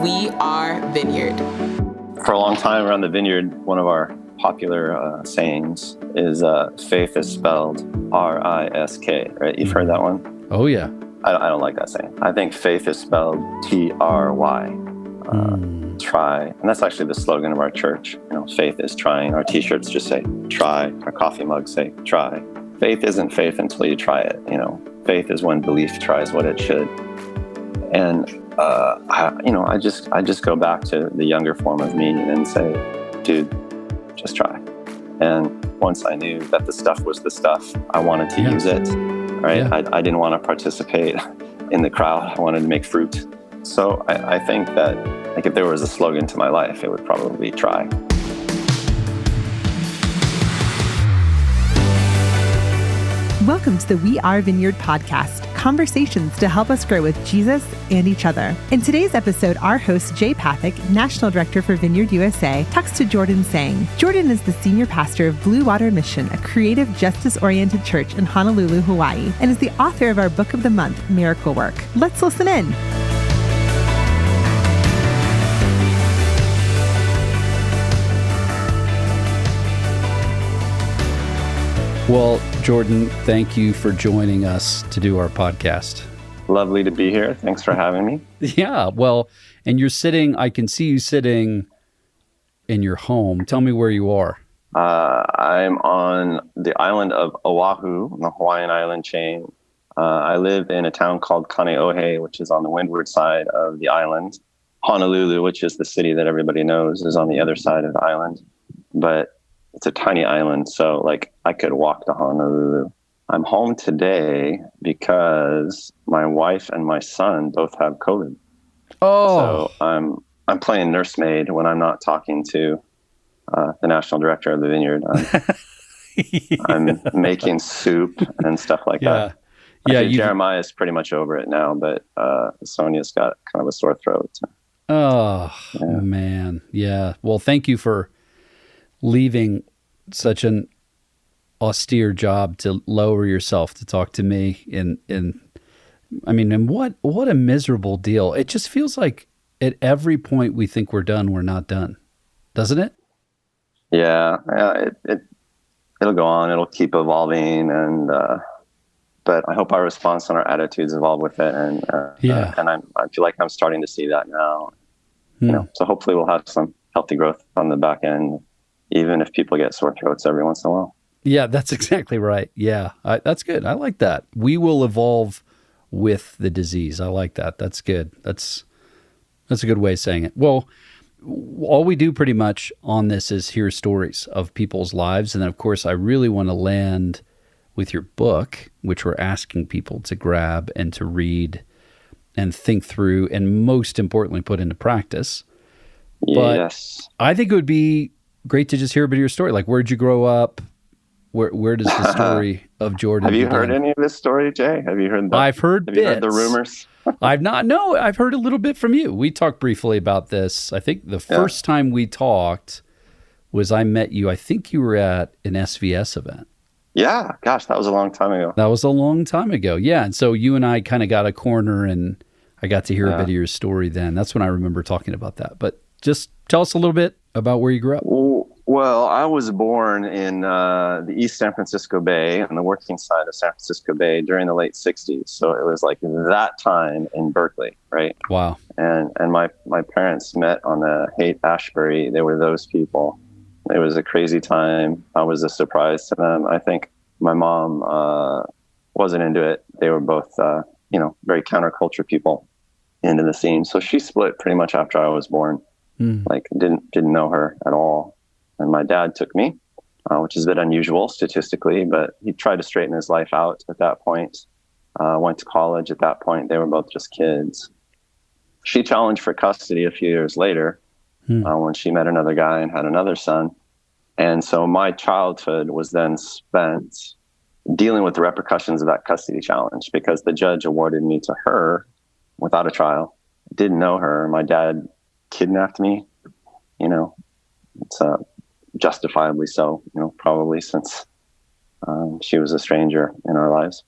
We Are Vineyard. For a long time around the vineyard, one of our popular sayings is faith is spelled R-I-S-K, right? You've heard that one? Oh, yeah. I don't like that saying. I think faith is spelled T-R-Y, try. And that's actually the slogan of our church. Faith is trying. Our t-shirts just say try. Our coffee mugs say try. Faith isn't faith until you try it. Faith is when belief tries what it should. And I just go back to the younger form of me and say, dude, just try. And once I knew that the stuff was the stuff, I wanted to use it. Right? Yeah. I didn't want to participate in the crowd. I wanted to make fruit. So I think that if there was a slogan to my life, it would probably be try. Welcome to the We Are Vineyard podcast, conversations to help us grow with Jesus and each other. In today's episode, our host, Jay Pathak, National Director for Vineyard USA, talks to Jordan Seng. Jordan is the senior pastor of Bluewater Mission, a creative, justice-oriented church in Honolulu, Hawaii, and is the author of our book of the month, Miracle Work. Let's listen in. Well, Jordan, thank you for joining us to do our podcast. Lovely to be here. Thanks for having me. Yeah, well, and I can see you sitting in your home. Tell me where you are. I'm on the island of Oahu, the Hawaiian island chain. I live in a town called Kaneohe, which is on the windward side of the island. Honolulu, which is the city that everybody knows, is on the other side of the island. But it's a tiny island, so I could walk to Honolulu. I'm home today because my wife and my son both have COVID. Oh. So I'm playing nursemaid when I'm not talking to the national director of the vineyard. I'm making soup and stuff like that. Yeah, Jeremiah's pretty much over it now, but Sonya's got kind of a sore throat. Oh, man. Yeah. Well, thank you for leaving such an austere job to lower yourself to talk to me. And what a miserable deal. It just feels like at every point we think we're done, we're not done, doesn't it? Yeah. It'll go on. It'll keep evolving, and but I hope our response and our attitudes evolve with it. And I feel like I'm starting to see that now. So hopefully we'll have some healthy growth on the back end, even if people get sore throats every once in a while. Yeah, that's exactly right. Yeah, that's good. I like that. We will evolve with the disease. I like that. That's good. That's a good way of saying it. Well, all we do pretty much on this is hear stories of people's lives. And then, of course, I really want to land with your book, which we're asking people to grab and to read and think through and most importantly, put into practice. Yes. But I think it would be great to just hear a bit of your story. Where'd you grow up? Where does the story of Jordan begin? Have you heard any of this story, Jay? Have you heard that? I've heard bits. Have you heard the rumors? I've not. No, I've heard a little bit from you. We talked briefly about this. I think the first time we talked was I met you. I think you were at an SVS event. Yeah. Gosh, that was a long time ago. Yeah. And so you and I kind of got a corner and I got to hear a bit of your story then. That's when I remember talking about that. But just tell us a little bit about where you grew up. Well, I was born in the East San Francisco Bay, on the working side of San Francisco Bay during the late 60s. So it was like that time in Berkeley, right? Wow. And my parents met on the Haight-Ashbury. They were those people. It was a crazy time. I was a surprise to them. I think my mom wasn't into it. They were both, very counterculture people into the scene. So she split pretty much after I was born. Didn't know her at all. And my dad took me, which is a bit unusual statistically, but he tried to straighten his life out at that point. Went to college at that point. They were both just kids. She challenged for custody a few years later when she met another guy and had another son. And so my childhood was then spent dealing with the repercussions of that custody challenge because the judge awarded me to her without a trial. Didn't know her. My dad kidnapped me. It's justifiably so, probably since she was a stranger in our lives.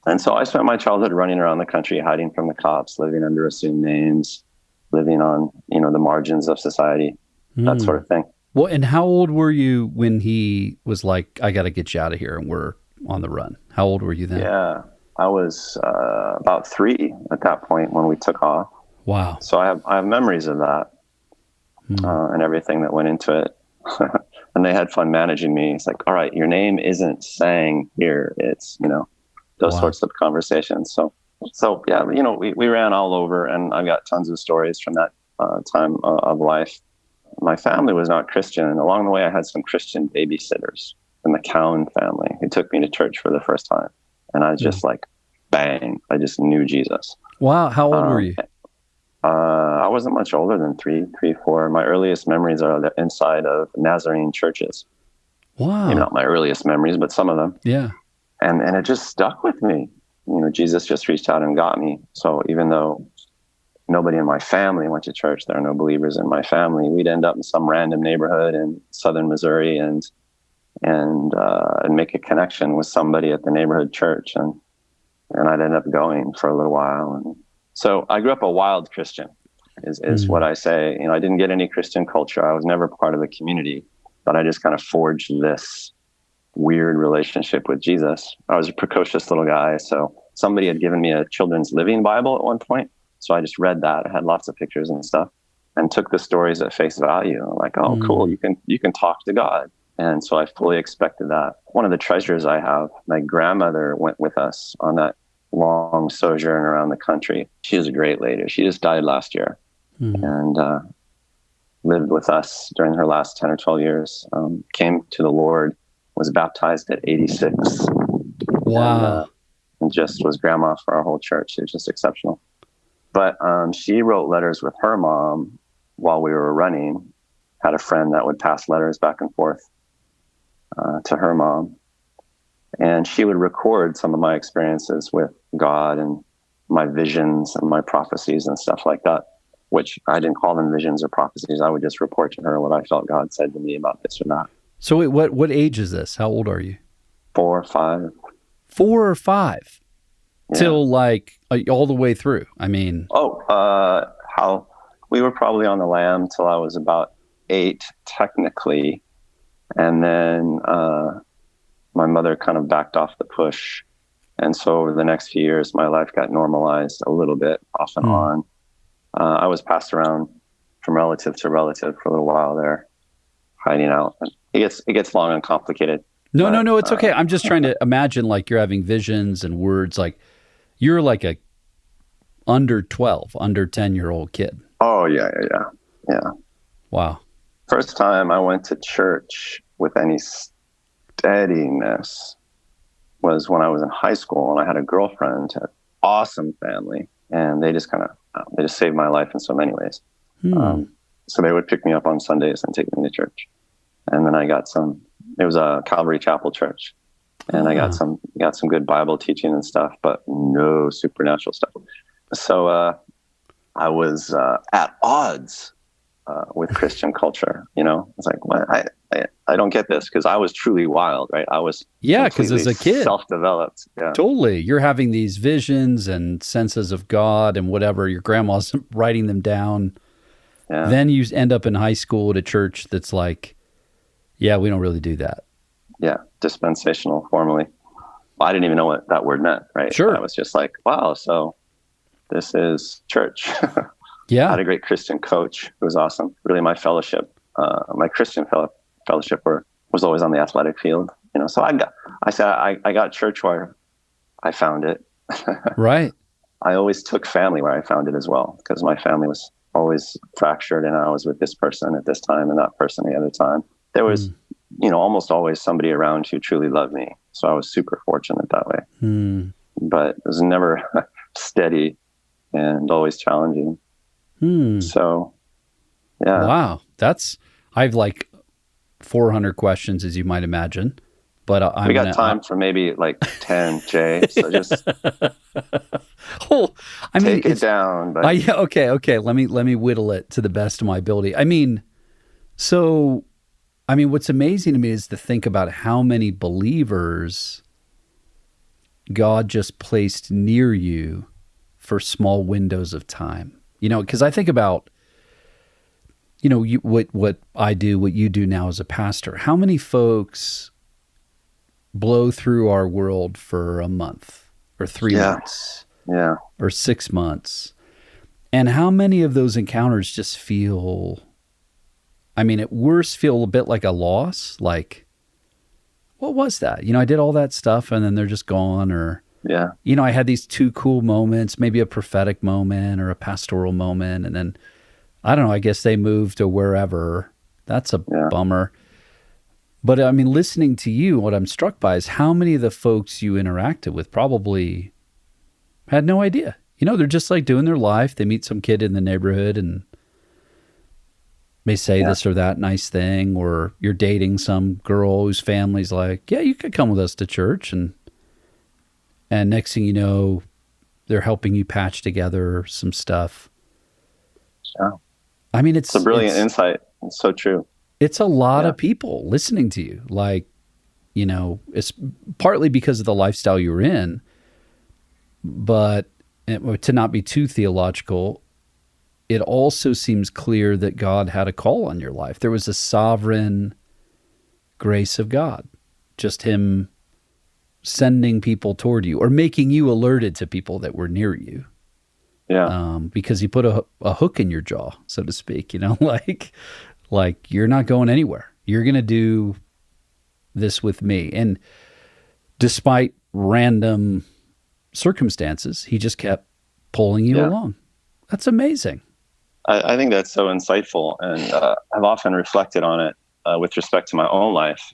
And so I spent my childhood running around the country, hiding from the cops, living under assumed names, living on, the margins of society, that sort of thing. Well, and how old were you when he was like, I got to get you out of here and we're on the run? How old were you then? Yeah, I was about 3 at that point when we took off. Wow. So I have memories of that and everything that went into it. And they had fun managing me. It's like, all right, your name isn't Seng here. It's, those sorts of conversations. So yeah, we ran all over, and I've got tons of stories from that time of life. My family was not Christian, and along the way I had some Christian babysitters in the Cowan family who took me to church for the first time. And I was just like, bang, I just knew Jesus. Wow. How old were you? I wasn't much older than 3, 4. My earliest memories are the inside of Nazarene churches. Wow. Maybe not my earliest memories, but some of them. Yeah. And it just stuck with me. Jesus just reached out and got me. So even though nobody in my family went to church, there are no believers in my family, we'd end up in some random neighborhood in southern Missouri and make a connection with somebody at the neighborhood church. And I'd end up going for a little while. And so I grew up a wild Christian is what I say. I didn't get any Christian culture. I was never part of a community, but I just kind of forged this weird relationship with Jesus. I was a precocious little guy. So somebody had given me a children's living Bible at one point. So I just read that. It had lots of pictures and stuff and took the stories at face value. I'm like, oh, cool. You can talk to God. And so I fully expected that. One of the treasures I have, my grandmother went with us on that long sojourn around the country. She was a great lady. She just died last year and lived with us during her last 10 or 12 years. Came to the Lord, was baptized at 86. Wow. And just was grandma for our whole church. It was just exceptional. But she wrote letters with her mom while we were running, had a friend that would pass letters back and forth to her mom. And she would record some of my experiences with God and my visions and my prophecies and stuff like that, which I didn't call them visions or prophecies. I would just report to her what I felt God said to me about this or that. So wait, what age is this? How old are you? 4 or 5. 4 or 5? Yeah. Till like all the way through. I mean. How we were probably on the lam till I was about 8 technically. And then my mother kind of backed off the push. And so over the next few years, my life got normalized a little bit off and on. I was passed around from relative to relative for a little while there, hiding out. It gets long and complicated. No, it's okay. I'm just trying to imagine like you're having visions and words, like you're like a under 12, under 10-year-old kid. Oh, yeah. Wow. First time I went to church with any steadiness was when I was in high school, and I had a girlfriend, had an awesome family, and they just saved my life in so many ways. So they would pick me up on Sundays and take me to church. And then it was a Calvary Chapel church, and I got some good Bible teaching and stuff, but no supernatural stuff. So I was at odds with Christian culture. It's like, what? I don't get this, because I was truly wild, right? I was because as a kid, self-developed. Yeah, totally. You're having these visions and senses of God and whatever. Your grandma's writing them down. Yeah. Then you end up in high school at a church that's like, yeah, we don't really do that. Yeah, dispensational formally. Well, I didn't even know what that word meant, right? Sure. I was just like, wow, so this is church. Yeah. I had a great Christian coach who was awesome. Really, my fellowship, my Christian fellowship was always on the athletic field. So I got church where I found it. Right. I always took family where I found it as well, because my family was always fractured, and I was with this person at this time and that person the other time. There was, almost always somebody around who truly loved me. So I was super fortunate that way. But it was never steady and always challenging. So, yeah. Wow. I've like 400 questions, as you might imagine. But we got time for maybe like 10, Jay. So just take it down. But okay. Let me whittle it to the best of my ability. What's amazing to me is to think about how many believers God just placed near you for small windows of time. Because I think about, what I do, what you do now as a pastor. How many folks blow through our world for a month or 3 months or 6 months? And how many of those encounters just feel, at worst, feel a bit like a loss? Like, what was that? I did all that stuff and then they're just gone. Or, I had these 2 cool moments, maybe a prophetic moment or a pastoral moment. And then, I don't know, I guess they moved to wherever. That's a bummer. But listening to you, what I'm struck by is how many of the folks you interacted with probably had no idea. They're just like doing their life. They meet some kid in the neighborhood and may say this or that nice thing, or you're dating some girl whose family's like, yeah, you could come with us to church. And next thing you know, they're helping you patch together some stuff. Yeah. It's a brilliant insight. It's so true. It's a lot of people listening to you. Like, it's partly because of the lifestyle you're in, but to not be too theological, it also seems clear that God had a call on your life. There was a sovereign grace of God, just him sending people toward you or making you alerted to people that were near you. Yeah. Because he put a hook in your jaw, so to speak, like you're not going anywhere. You're going to do this with me. And despite random circumstances, he just kept pulling you along. That's amazing. I think that's so insightful. And I've often reflected on it with respect to my own life.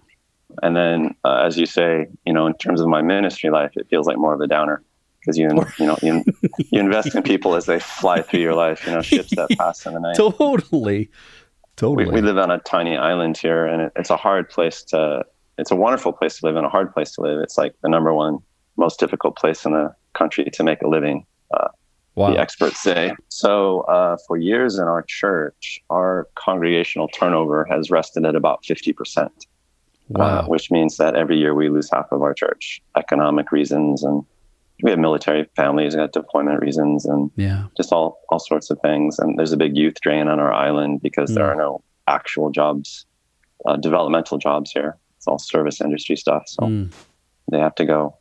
And then, as you say, in terms of my ministry life, it feels like more of a downer. Because you invest in people as they fly through your life, ships that pass in the night. Totally. We live on a tiny island here, and it's a hard place it's a wonderful place to live and a hard place to live. It's like the number one most difficult place in the country to make a living, the experts say. So for years in our church, our congregational turnover has rested at about 50%, which means that every year we lose half of our church, economic reasons, and we have military families, we have deployment reasons, and just all sorts of things. And there's a big youth drain on our island because there are no actual jobs, developmental jobs here. It's all service industry stuff. So they have to go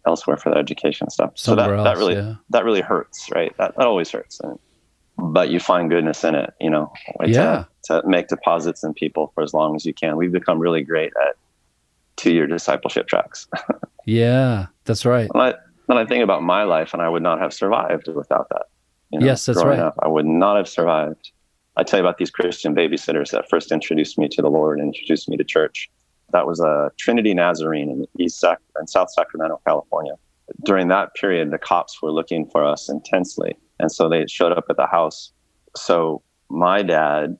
elsewhere for their education stuff. Somewhere so that really hurts, right? That always hurts. But you find goodness in it, to make deposits in people for as long as you can. We've become really great at 2-year discipleship tracks. Yeah, that's right. When I think about my life, and I would not have survived without that. Yes, that's right. I would not have survived. I tell you about these Christian babysitters that first introduced me to the Lord and introduced me to church. That was a Trinity Nazarene in South Sacramento, California. During that period, the cops were looking for us intensely. And so they showed up at the house. So my dad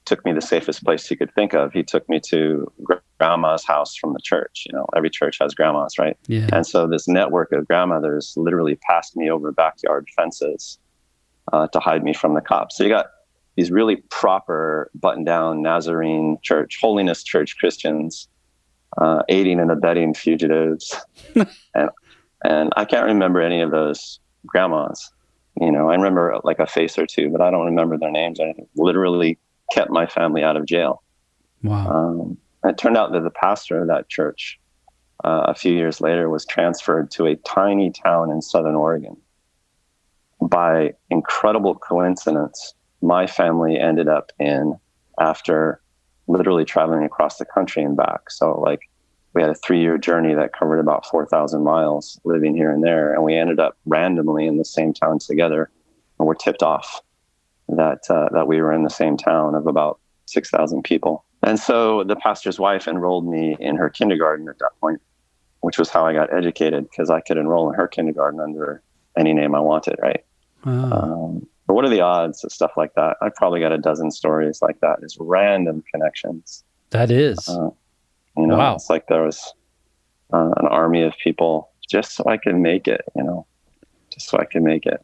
took me the safest place he could think of. He took me to grandma's house from the church. Every church has grandmas, right? Yeah. And so this network of grandmothers literally passed me over backyard fences to hide me from the cops. So you got these really proper button-down Nazarene church, holiness church Christians aiding and abetting fugitives. and I can't remember any of those grandmas. I remember like a face or two, but I don't remember their names or anything. Literally kept my family out of jail. Wow. It turned out that the pastor of that church a few years later was transferred to a tiny town in Southern Oregon. By incredible coincidence, my family ended up in after literally traveling across the country and back. So we had a 3-year journey that covered about 4,000 miles living here and there. And we ended up randomly in the same town together. And we're tipped off that we were in the same town of about 6,000 people. And so the pastor's wife enrolled me in her kindergarten at that point, which was how I got educated, because I could enroll in her kindergarten under any name I wanted, right? Wow. But what are the odds of stuff like that? I probably got a dozen stories like that. It's random connections. That is. Wow. It's like there was an army of people just so I could make it, just so I could make it.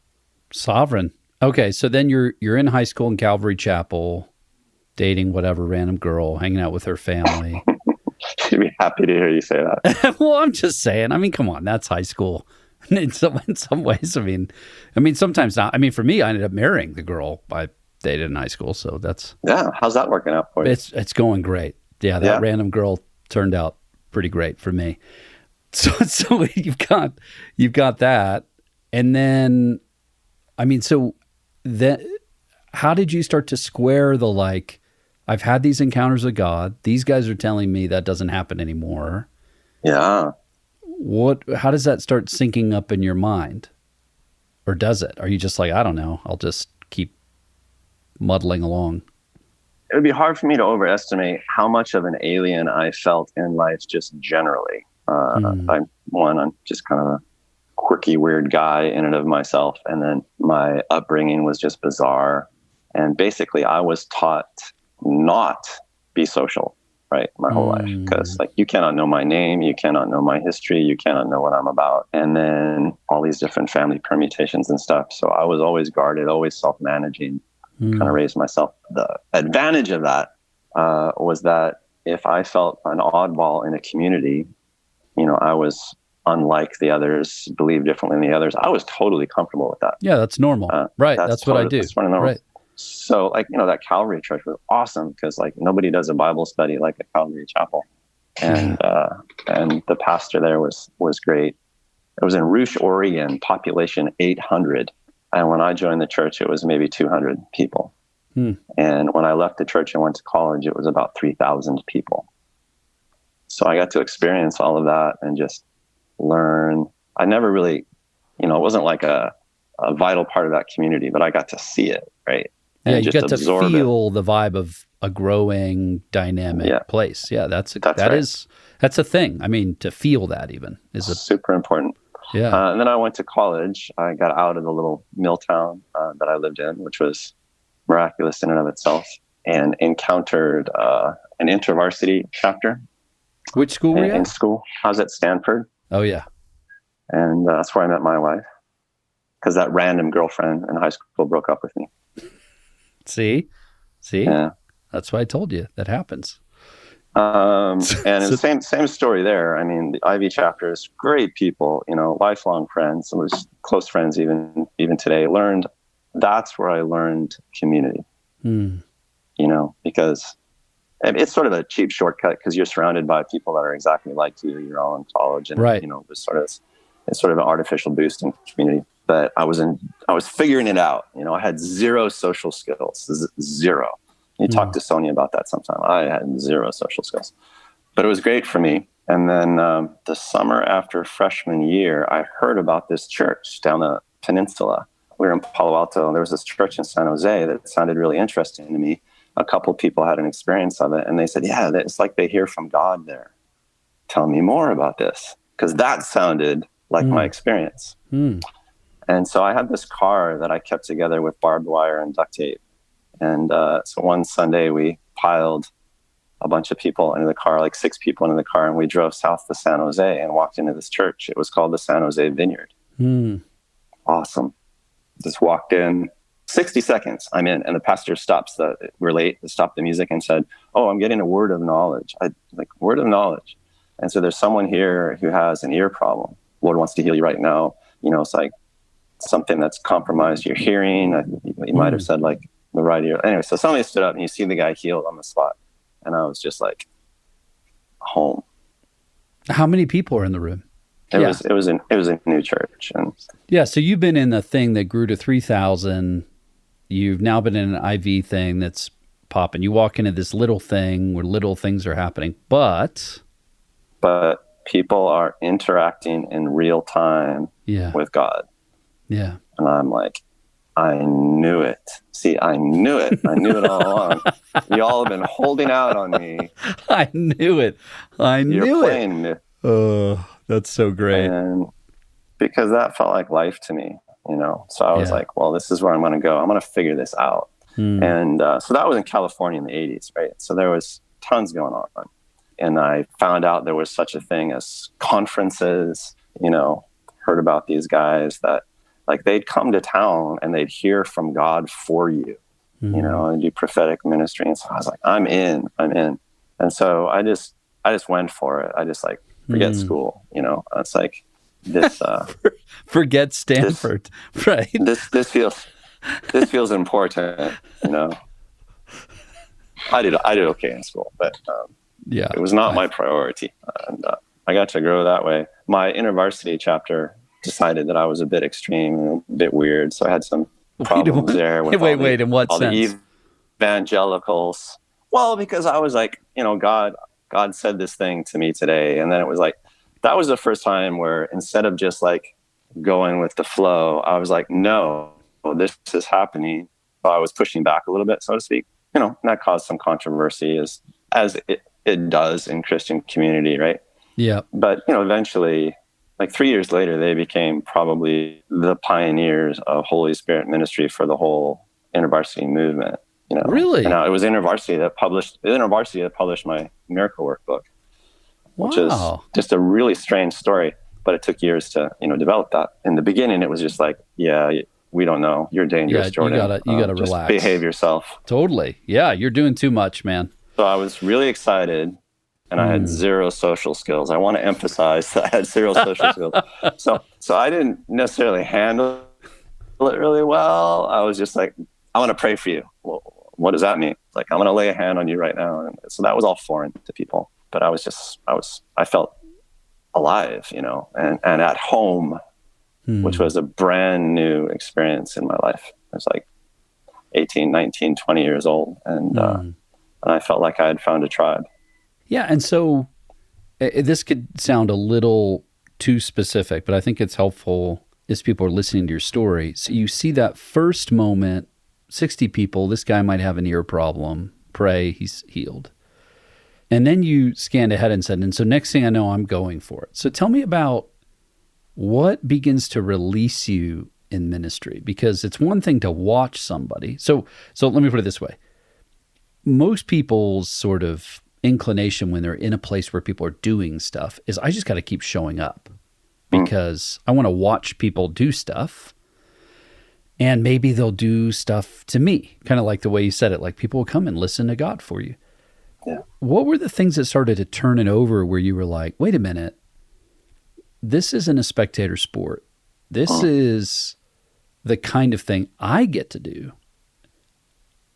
Sovereign. Okay, so then you're in high school in Calvary Chapel, dating whatever random girl, hanging out with her family. She'd be happy to hear you say that. Well, I'm just saying. Come on, that's high school. in some ways. I mean, sometimes not. I mean, for me, I ended up marrying the girl I dated in high school. So how's that working out for you? It's going great. Yeah, that random girl turned out pretty great for me. So you've got that, and then, I mean, so then how did you start to square the, like, I've had these encounters with God. These guys are telling me that doesn't happen anymore. Yeah. How does that start syncing up in your mind? Or does it? Are you just like, I don't know, I'll just keep muddling along? It would be hard for me to overestimate how much of an alien I felt in life just generally. I'm just kind of a quirky, weird guy in and of myself. And then my upbringing was just bizarre. And basically I was taught not be social, right? My whole life. Because like, you cannot know my name. You cannot know my history. You cannot know what I'm about. And then all these different family permutations and stuff. So I was always guarded, always self-managing, kind of raised myself. The advantage of that was that if I felt an oddball in a community, I was unlike the others, believed differently than the others, I was totally comfortable with that. Yeah, that's normal. Right. That's what I do. That's normal. Right. So like, that Calvary church was awesome because like nobody does a Bible study like a Calvary chapel. And the pastor there was great. It was in Rouge, Oregon, population 800. And when I joined the church, it was maybe 200 people. And when I left the church and went to college, it was about 3,000 people. So I got to experience all of that and just learn. I never really, it wasn't like a vital part of that community, but I got to see it, right? And you got to feel the vibe of a growing, dynamic place. Yeah, that's a thing. I mean, to feel that even is super important. Yeah. And then I went to college. I got out of the little mill town that I lived in, which was miraculous in and of itself, and encountered an intervarsity chapter. Which school were you at? In school. I was at Stanford. Oh, yeah. And that's where I met my wife, because that random girlfriend in high school broke up with me. See? Yeah. That's why I told you that happens. And the same story there. I mean, the Ivy chapter is great people, lifelong friends, some of close friends even today. That's where I learned community, because it's sort of a cheap shortcut because you're surrounded by people that are exactly like you. You're all in college, and right. It's sort of an artificial boost in community. But I was figuring it out. I had zero social skills, zero. You talk to Sonya about that sometime. I had zero social skills, but it was great for me. And then the summer after freshman year, I heard about this church down the peninsula. We were in Palo Alto, and there was this church in San Jose that sounded really interesting to me. A couple people had an experience of it, and they said, yeah, it's like they hear from God there. Tell me more about this, because that sounded like my experience. And so I had this car that I kept together with barbed wire and duct tape. And so one Sunday we piled a bunch of people into the car, like 6 people into the car, and we drove south to San Jose and walked into this church. It was called the San Jose Vineyard. Awesome. Just walked in. 60 seconds, I'm in, and the pastor stopped the music and said, oh, I'm getting a word of knowledge. Word of knowledge. And so there's someone here who has an ear problem. Lord wants to heal you right now. It's like something that's compromised your hearing. You might have said like the right ear. Anyway, so somebody stood up and you see the guy healed on the spot. And I was just like, home. How many people are in the room? It was a new church. And so you've been in the thing that grew to 3,000. You've now been in an IV thing that's popping. You walk into this little thing where little things are happening, but people are interacting in real time with God. Yeah. And I'm like, I knew it. See, I knew it. I knew it all along. Y'all have been holding out on me. I knew it. You're playing me. Oh, that's so great. And because that felt like life to me. So I was like, well, this is where I'm going to go. I'm going to figure this out. And so that was in California in the 80s, right? So there was tons going on. And I found out there was such a thing as conferences, heard about these guys that like they'd come to town and they'd hear from God for you, and do prophetic ministry. And so I was like, I'm in. And so I just went for it. I just like, forget school, it's like, this Forget Stanford, right? this feels important, you know. I did okay in school, but Yeah, it was not my priority, and I got to grow that way. My InterVarsity chapter decided that I was a bit extreme and a bit weird, so I had some problems there with in what all sense? the evangelicals. Well, because I was like, you know, God said this thing to me today, and then it was like, that was the first time where instead of just like going with the flow, I was like, no, this is happening. So I was pushing back a little bit, so to speak. You know, and that caused some controversy as it does in Christian community, right? Yeah. But, you know, eventually, like 3 years later, they became probably the pioneers of Holy Spirit ministry for the whole InterVarsity movement. You know, Really? And it was InterVarsity that published my miracle workbook, which is just a really strange story. But it took years to, you know, develop that. In the beginning, it was just like, yeah, we don't know. You're dangerous, Jordan. You gotta just relax. Behave yourself. Totally. Yeah, you're doing too much, man. So I was really excited, and I had zero social skills. I want to emphasize that I had zero social skills. So I didn't necessarily handle it really well. I was just like, I want to pray for you. Well, what does that mean? Like, I'm going to lay a hand on you right now. And so that was all foreign to people. But I felt alive, you know, and at home, which was a brand new experience in my life. I was like 18, 19, 20 years old. And I felt like I had found a tribe. Yeah. And so this could sound a little too specific, but I think it's helpful as people are listening to your story. So you see that first moment, 60 people, this guy might have an ear problem, pray, he's healed. And then you scanned ahead and said, and so next thing I know, I'm going for it. So tell me about what begins to release you in ministry, because it's one thing to watch somebody. So let me put it this way. Most people's sort of inclination when they're in a place where people are doing stuff is, I just got to keep showing up because I want to watch people do stuff. And maybe they'll do stuff to me, kind of like the way you said it, like people will come and listen to God for you. Yeah. What were the things that started to turn it over where you were like, wait a minute, this isn't a spectator sport. This is the kind of thing I get to do.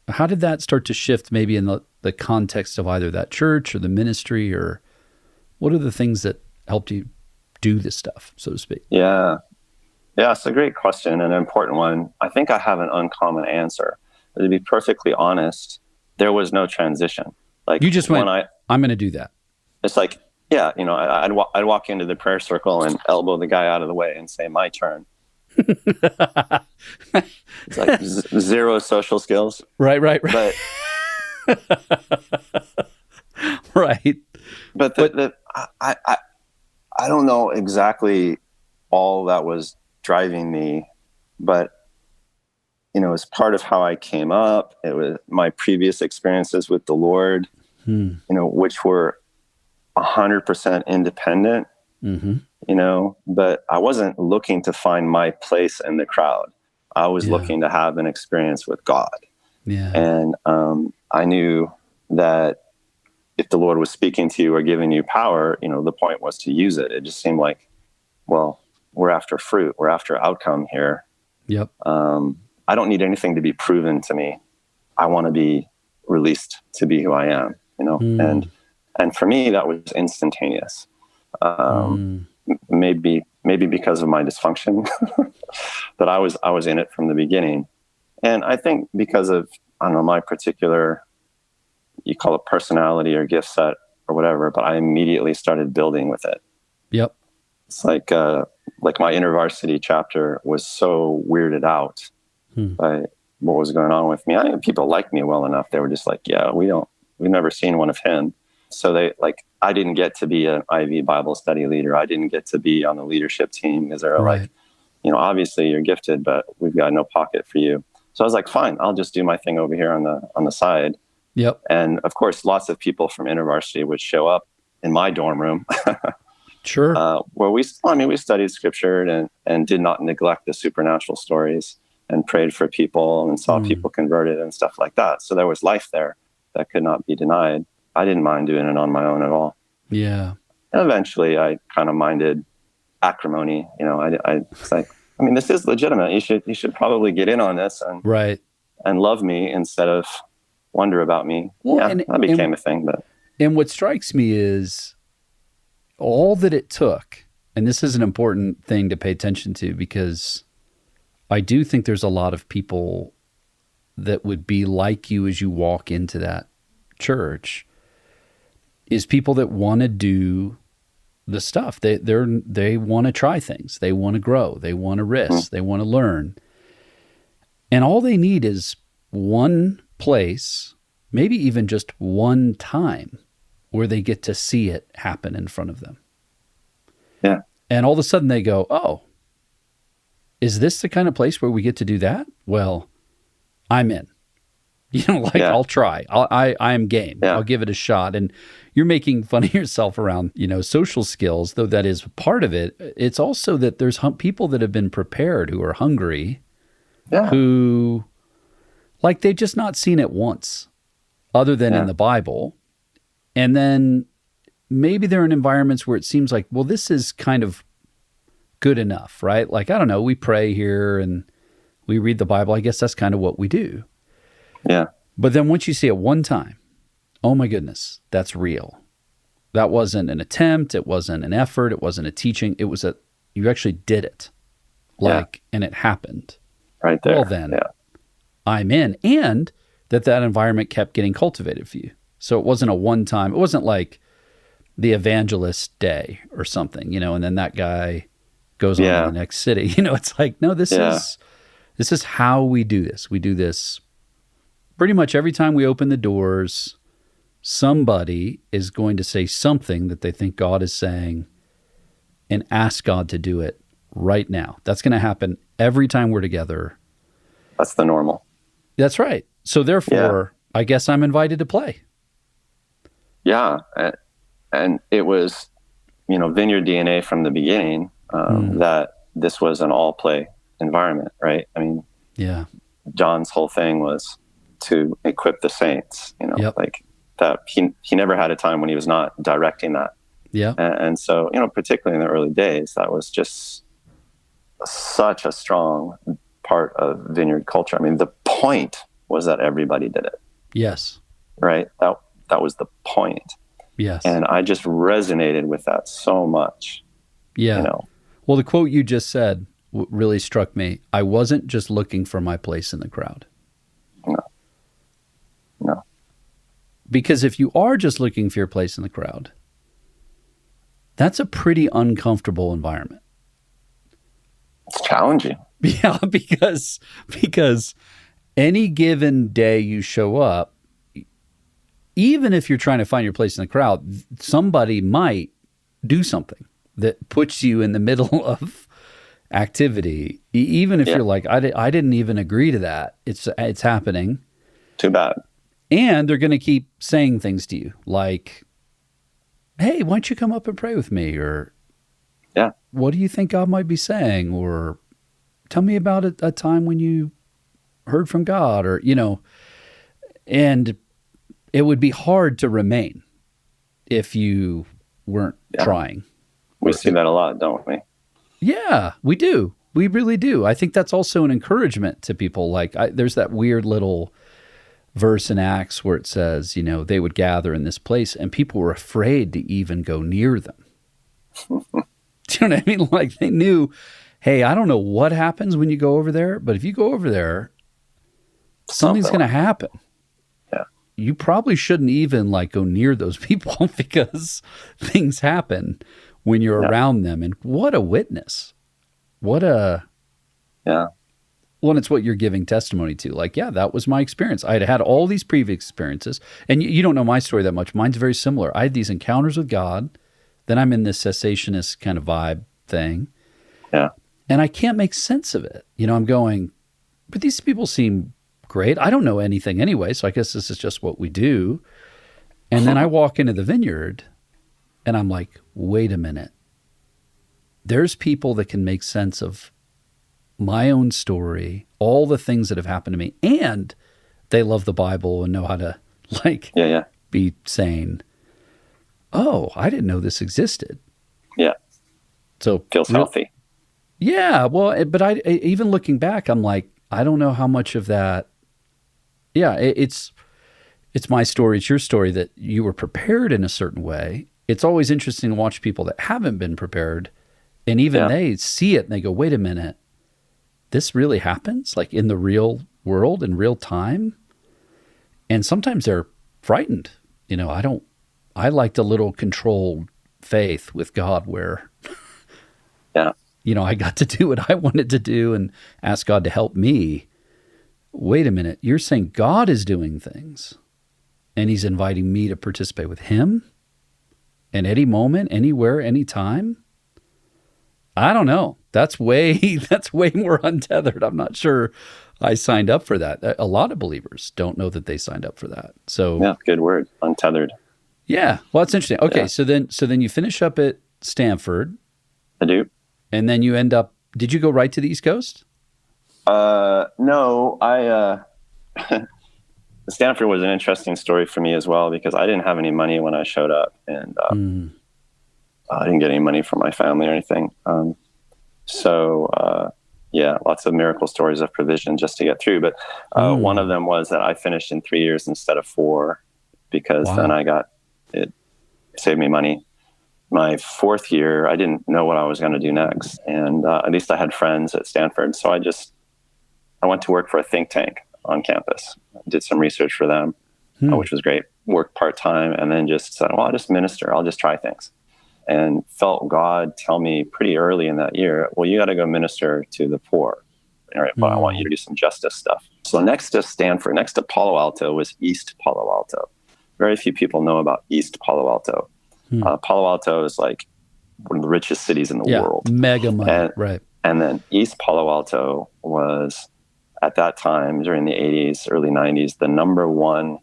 How did that start to shift maybe in the context of either that church or the ministry, or what are the things that helped you do this stuff, so to speak? Yeah. Yeah, it's a great question and an important one. I think I have an uncommon answer. But to be perfectly honest, there was no transition. Like, you just went, I'm going to do that. It's like, yeah, you know, I'd walk into the prayer circle and elbow the guy out of the way and say, my turn. It's like zero social skills. Right. But right. But I don't know exactly all that was driving me, but you know, as part of how I came up, it was my previous experiences with the Lord, you know, which were 100% independent, you know, but I wasn't looking to find my place in the crowd. I was looking to have an experience with God. Yeah. And I knew that if the Lord was speaking to you or giving you power, you know, the point was to use it. It just seemed like, well, we're after fruit. We're after outcome here. Yep. I don't need anything to be proven to me. I want to be released to be who I am, you know? And for me, that was instantaneous. Maybe because of my dysfunction, but I was in it from the beginning. And I think because of, I don't know, my particular, you call it personality or gift set or whatever, but I immediately started building with it. Yep. It's like my InterVarsity chapter was so weirded out by what was going on with me. I think people liked me well enough. They were just like, yeah, we've never seen one of him. So I didn't get to be an Ivy Bible study leader. I didn't get to be on the leadership team because they're like, you know, obviously you're gifted, but we've got no pocket for you. So I was like, fine, I'll just do my thing over here on the side. Yep. And of course, lots of people from InterVarsity would show up in my dorm room. Sure. Where we studied scripture and did not neglect the supernatural stories and prayed for people and saw people converted and stuff like that. So there was life there that could not be denied. I didn't mind doing it on my own at all. Yeah. And eventually I kind of minded acrimony. It's like, I mean, this is legitimate. You should probably get in on this Right. and love me instead of wonder about me. Well, that became a thing. And what strikes me is all that it took, and this is an important thing to pay attention to, because I do think there's a lot of people that would be like you as you walk into that church, is people that want to do the stuff. They want to try things. They want to grow. They want to risk. They want to learn. And all they need is one place, maybe even just one time, where they get to see it happen in front of them. Yeah. And all of a sudden they go, oh, is this the kind of place where we get to do that? Well, I'm in. I'll try. I am game. Yeah. I'll give it a shot. And you're making fun of yourself around, social skills, though that is part of it. It's also that there's people that have been prepared, who are hungry, who, they've just not seen it once, other than in the Bible. And then maybe they're in environments where it seems like, well, this is kind of good enough, right? I don't know, we pray here and we read the Bible. I guess that's kind of what we do. Yeah. But then once you see it one time, oh my goodness, that's real. That wasn't an attempt. It wasn't an effort. It wasn't a teaching. It was you actually did it. And it happened. Right there. Well then, I'm in. And that environment kept getting cultivated for you. So it wasn't a one-time, it wasn't like the evangelist day or something, and then that guy goes on to the next city. It's like, no, this is how we do this. We do this pretty much every time we open the doors. Somebody is going to say something that they think God is saying and ask God to do it right now. That's going to happen every time we're together. That's the normal. That's right. So therefore, I guess I'm invited to play. Yeah. And it was, Vineyard DNA from the beginning, that this was an all play environment, right? I mean, John's whole thing was to equip the saints, like that. He never had a time when he was not directing that. Yeah. And so, particularly in the early days, that was just such a strong part of Vineyard culture. I mean, the point was that everybody did it. Yes. Right. That was the point. Yes. And I just resonated with that so much. Yeah. Well, the quote you just said really struck me. I wasn't just looking for my place in the crowd. No. Because if you are just looking for your place in the crowd, that's a pretty uncomfortable environment. It's challenging. Yeah, because any given day you show up, even if you're trying to find your place in the crowd, somebody might do something that puts you in the middle of activity. Even if you're like, I didn't even agree to that. It's happening. Too bad. And they're going to keep saying things to you like, hey, why don't you come up and pray with me? Or, what do you think God might be saying? Or tell me about a time when you heard from God, or, and it would be hard to remain if you weren't trying. We see that a lot, don't we? Yeah, we do. We really do. I think that's also an encouragement to people. There's that weird little verse in Acts where it says, they would gather in this place and people were afraid to even go near them. Do you know what I mean? They knew, hey, I don't know what happens when you go over there, but if you go over there, something's going to happen. Yeah. You probably shouldn't even go near those people because things happen when you're around them. And what a witness. What a... Yeah. Well, and it's what you're giving testimony to. That was my experience. I had all these previous experiences. And you don't know my story that much. Mine's very similar. I had these encounters with God. Then I'm in this cessationist kind of vibe thing. Yeah. And I can't make sense of it. I'm going, but these people seem great. I don't know anything anyway, so I guess this is just what we do. And then I walk into the vineyard and I'm like, wait a minute. There's people that can make sense of my own story, all the things that have happened to me, and they love the Bible and know how to be sane. Oh, I didn't know this existed. Yeah. So feels healthy. Yeah. Well, but even looking back, I'm like, I don't know how much of that. Yeah, it's my story. It's your story that you were prepared in a certain way. It's always interesting to watch people that haven't been prepared, and even they see it and they go, wait a minute, this really happens like in the real world in real time. And sometimes they're frightened. I liked a little controlled faith with God where, I got to do what I wanted to do and ask God to help me. Wait a minute, you're saying God is doing things and he's inviting me to participate with him at any moment, anywhere, anytime? I don't know. That's way more untethered. I'm not sure I signed up for that. A lot of believers don't know that they signed up for that. So yeah, good word, untethered. Yeah, well, that's interesting. Okay, so then you finish up at Stanford. I do. And then you end up. Did you go right to the East Coast? No, Stanford was an interesting story for me as well because I didn't have any money when I showed up, and I didn't get any money from my family or anything. Lots of miracle stories of provision just to get through. But one of them was that I finished in 3 years instead of 4 because then it saved me money. My 4th year, I didn't know what I was going to do next. And at least I had friends at Stanford. So I went to work for a think tank on campus, did some research for them, which was great. Worked part-time and then just said, well, I'll just minister. I'll just try things. And felt God tell me pretty early in that year, well, you got to go minister to the poor. All right, but I want you to do some justice stuff. So next to Stanford, next to Palo Alto was East Palo Alto. Very few people know about East Palo Alto. Palo Alto is like one of the richest cities in the world. Mega money, right. And then East Palo Alto was, at that time, during the 80s, early 90s, the number 1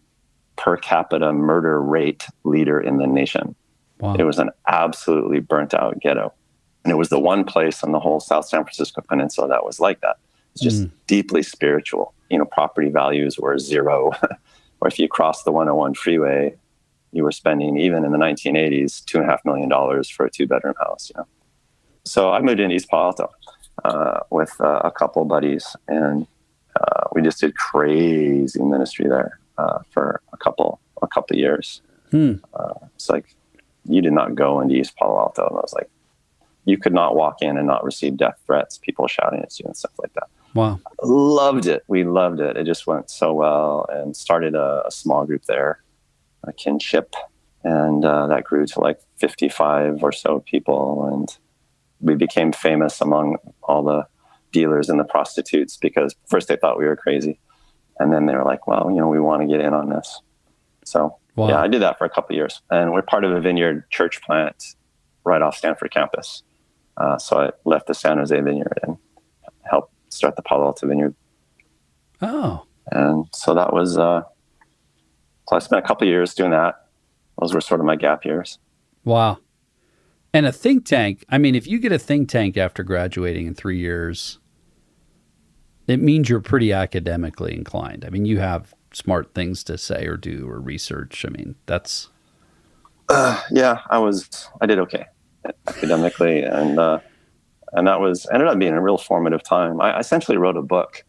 per capita murder rate leader in the nation. Wow. It was an absolutely burnt out ghetto. And it was the one place on the whole South San Francisco Peninsula that was like that. It's just deeply spiritual. Property values were 0. Or if you crossed the 101 freeway, you were spending, even in the 1980s, $2.5 million for a 2-bedroom house. So I moved into East Palo Alto with a couple buddies, and we just did crazy ministry there for a couple of years. It's like, you did not go into East Palo Alto. And I was like, you could not walk in and not receive death threats, people shouting at you and stuff like that. Wow. Loved it. We loved it. It just went so well, and started a small group there, a kinship. And that grew to like 55 or so people. And we became famous among all the dealers and the prostitutes because first they thought we were crazy. And then they were like, well, we want to get in on this. So I did that for a couple of years. And we're part of a Vineyard church plant right off Stanford campus. So I left the San Jose Vineyard and helped start the Palo Alto Vineyard. Oh. And so that was, so I spent a couple of years doing that. Those were sort of my gap years. Wow. And a think tank, I mean, if you get a think tank after graduating in 3 years, it means you're pretty academically inclined. I mean, you have smart things to say or do or research. I mean, that's... I did okay academically. And that ended up being a real formative time. I essentially wrote a book.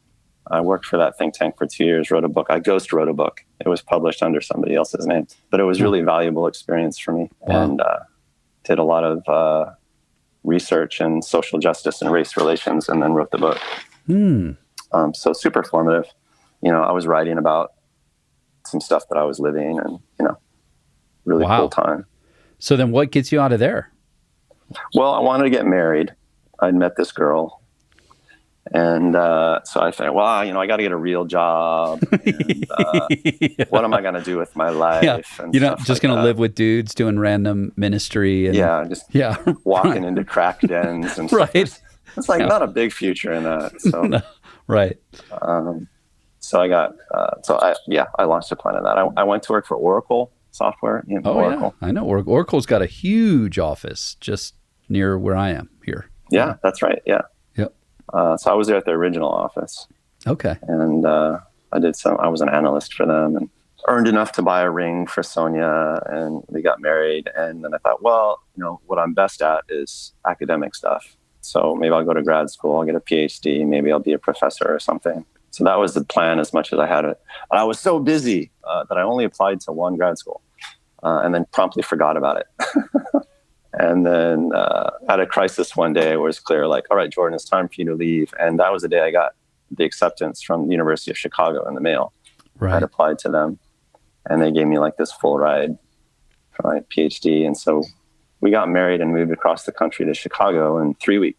I worked for that think tank for 2 years, wrote a book. I ghost wrote a book. It was published under somebody else's name, but it was really valuable experience for me. Wow. And did a lot of research in social justice and race relations, and then wrote the book. So super formative. I was writing about some stuff that I was living, and, really cool time. So then what gets you out of there? Well, I wanted to get married. I'd met this girl. And so I thought, well, I got to get a real job. And, what am I going to do with my life? Yeah. And you're not just going to live with dudes doing random ministry. And, walking into crack dens and stuff. Right. It's like not a big future in that. So, no. Right. So I got, I launched a plan of that. I went to work for Oracle software. Oracle. Yeah. I know. Oracle's got a huge office just near where I am here. Yeah, that's right. Yeah. Yep. So I was there at the original office. Okay. And I was an analyst for them. And earned enough to buy a ring for Sonya, and we got married. And then I thought, well, what I'm best at is academic stuff. So maybe I'll go to grad school, I'll get a Ph.D, maybe I'll be a professor or something. So that was the plan as much as I had it. And I was so busy that I only applied to one grad school and then promptly forgot about it. And then had a crisis one day where it was clear, like, all right, Jordan, it's time for you to leave. And that was the day I got the acceptance from the University of Chicago in the mail. Right. I'd applied to them, and they gave me like this full ride for my PhD. And so we got married and moved across the country to Chicago in 3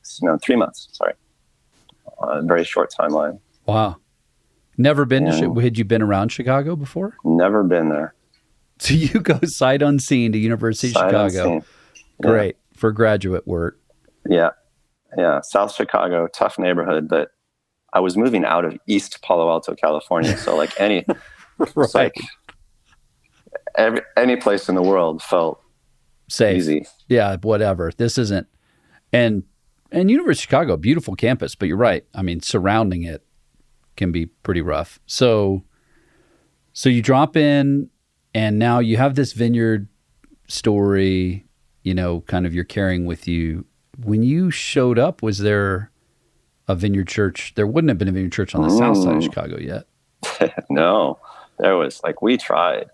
months, sorry. A very short timeline. Wow. Never been to had you been around Chicago before? Never been there. So you go sight unseen to University of Chicago. Unseen. Great. For graduate work. Yeah. South Chicago, tough neighborhood, but I was moving out of East Palo Alto, California. So like any place in the world felt safe. Easy. Yeah, whatever. This isn't, and University of Chicago, beautiful campus, but you're right. I mean, surrounding it can be pretty rough. So you drop in, and now you have this vineyard story, kind of you're carrying with you. When you showed up, was there a vineyard church? There wouldn't have been a vineyard church on the south side of Chicago yet. No, there was. Like, we tried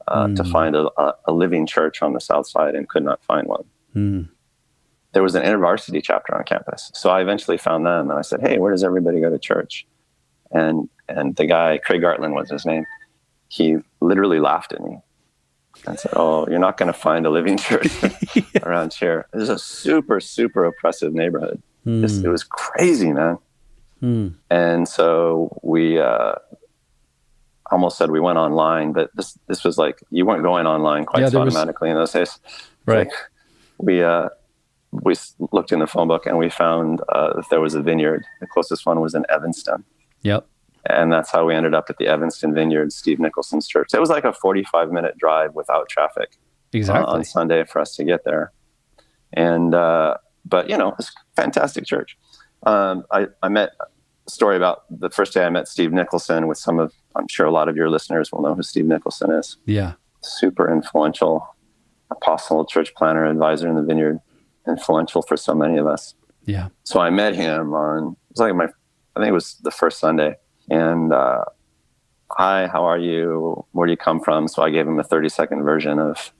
to find a living church on the south side and could not find one. There was an InterVarsity chapter on campus. So I eventually found them, and I said, hey, where does everybody go to church? And the guy, Craig Gartland was his name, he literally laughed at me and said, oh, you're not going to find a living church around here. This is a super, super oppressive neighborhood. It was crazy, man. And so we almost said we went online, but this was like, you weren't going online quite so automatically in those days. Right. Like, we looked in the phone book and we found that there was a vineyard. The closest one was in Evanston. Yep. And that's how we ended up at the Evanston Vineyard, Steve Nicholson's church. It was like a 45-minute drive without traffic. Exactly. On Sunday for us to get there. And, but, it's a fantastic church. I met a story about the first day I met Steve Nicholson with I'm sure a lot of your listeners will know who Steve Nicholson is. Yeah. Super influential apostle, church planner, advisor in the Vineyard, influential for so many of us. Yeah. So I met him I think it was the first Sunday. And, hi, how are you? Where do you come from? So I gave him a 30-second version of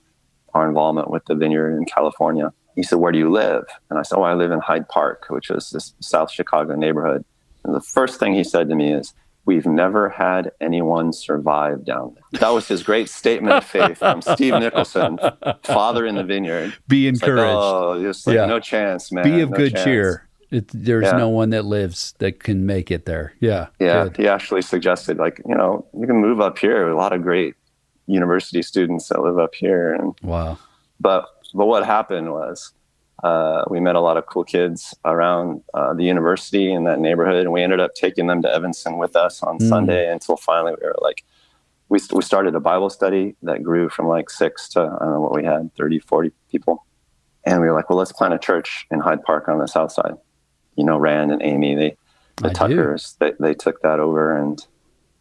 our involvement with the Vineyard in California. He said, where do you live? And I said, I live in Hyde Park, which is this South Chicago neighborhood. And the first thing he said to me is, we've never had anyone survive down there. That was his great statement of faith from Steve Nicholson, father in the Vineyard. Be encouraged. No chance, man. Be of good cheer. There's no one that lives that can make it there. Yeah. Yeah. Good. He actually suggested, you can move up here. A lot of great university students that live up here. And wow. But what happened was we met a lot of cool kids around the university in that neighborhood, and we ended up taking them to Evanston with us on Sunday until finally we were like, we started a Bible study that grew from like 6 to, I don't know what we had, 30, 40 people. And we were like, well, let's plant a church in Hyde Park on the south side. Rand and Amy, the Tuckers, they took that over and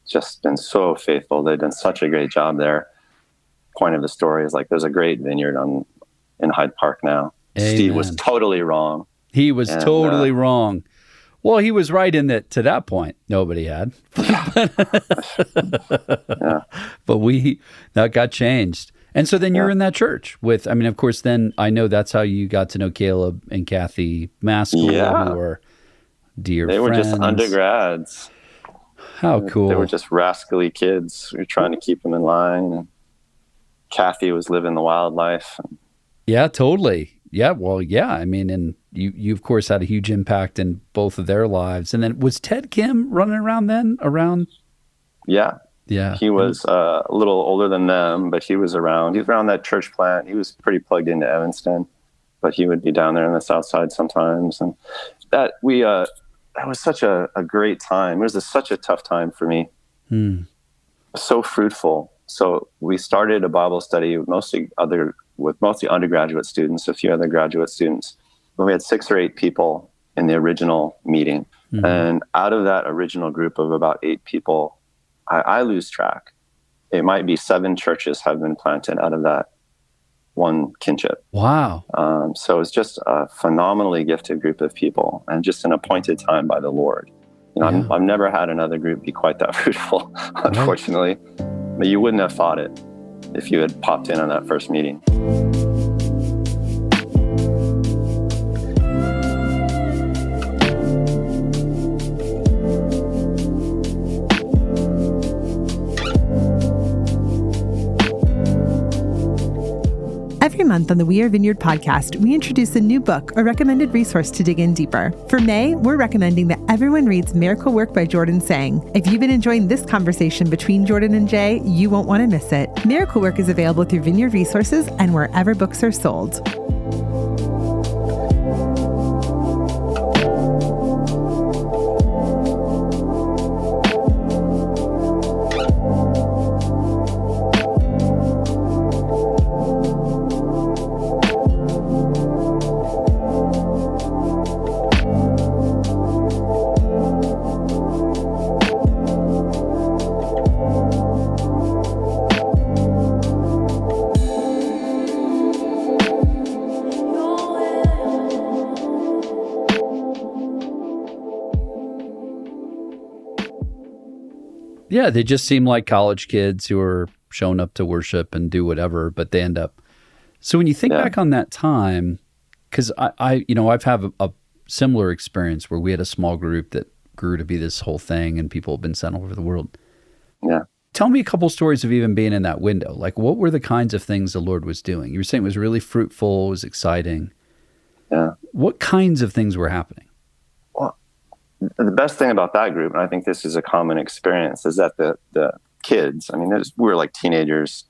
just been so faithful. They've done such a great job there. Point of the story is like, there's a great vineyard in Hyde Park now. Amen. Steve was totally wrong. He was totally wrong. Well, he was right in that to that point, nobody had. Yeah. But that got changed. And so then you're in that church of course, then I know that's how you got to know Caleb and Kathy Maskell, who were dear friends. They were just undergrads. How cool. They were just rascally kids. We were trying to keep them in line. And Kathy was living the wild life. Yeah, totally. Yeah, well, yeah. And you of course had a huge impact in both of their lives. And then was Ted Kim running around then? Yeah. Yeah. He was a little older than them, but he was around. He was around that church plant. He was pretty plugged into Evanston, but he would be down there on the south side sometimes. And that was such a great time. It was such a tough time for me. So fruitful. So we started a Bible study with mostly undergraduate students, a few other graduate students. But we had 6 or 8 people in the original meeting. And out of that original group of about 8 people, I lose track. it might be 7 churches have been planted out of that one kinship. Wow. So it's just a phenomenally gifted group of people, and just an appointed time by the Lord. I've never had another group be quite that fruitful, unfortunately. Right. But you wouldn't have thought it if you had popped in on that first meeting. Every month on the We Are Vineyard podcast, we introduce a new book or recommended resource to dig in deeper. For May, we're recommending that everyone reads Miracle Work by Jordan Seng. If you've been enjoying this conversation between Jordan and Jay, you won't want to miss it. Miracle Work is available through Vineyard Resources and wherever books are sold. Yeah, they just seem like college kids who are showing up to worship and do whatever, but they end up. So when you think back on that time, because I've had a similar experience where we had a small group that grew to be this whole thing, and people have been sent all over the world. Yeah. Tell me a couple stories of even being in that window. Like, what were the kinds of things the Lord was doing? You were saying it was really fruitful, it was exciting. Yeah. What kinds of things were happening? The best thing about that group, and I think this is a common experience, is that the kids, we were like teenagers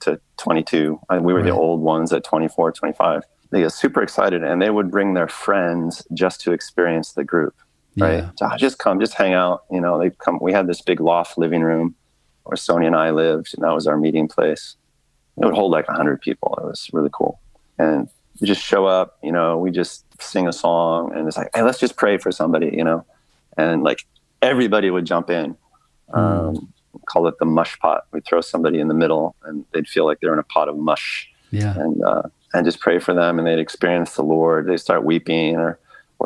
to 22. We were the old ones at 24, 25. They get super excited, and they would bring their friends just to experience the group, right? So, just come, just hang out. They'd come. We had this big loft living room where Sonya and I lived, and that was our meeting place. It would hold like 100 people. It was really cool. And we just show up, we just sing a song, and it's like, hey, let's just pray for somebody, and like everybody would jump in. Call it the mush pot. We'd throw somebody in the middle, and they'd feel like they're in a pot of mush. Yeah. And just pray for them, and they'd experience the Lord. They'd start weeping, or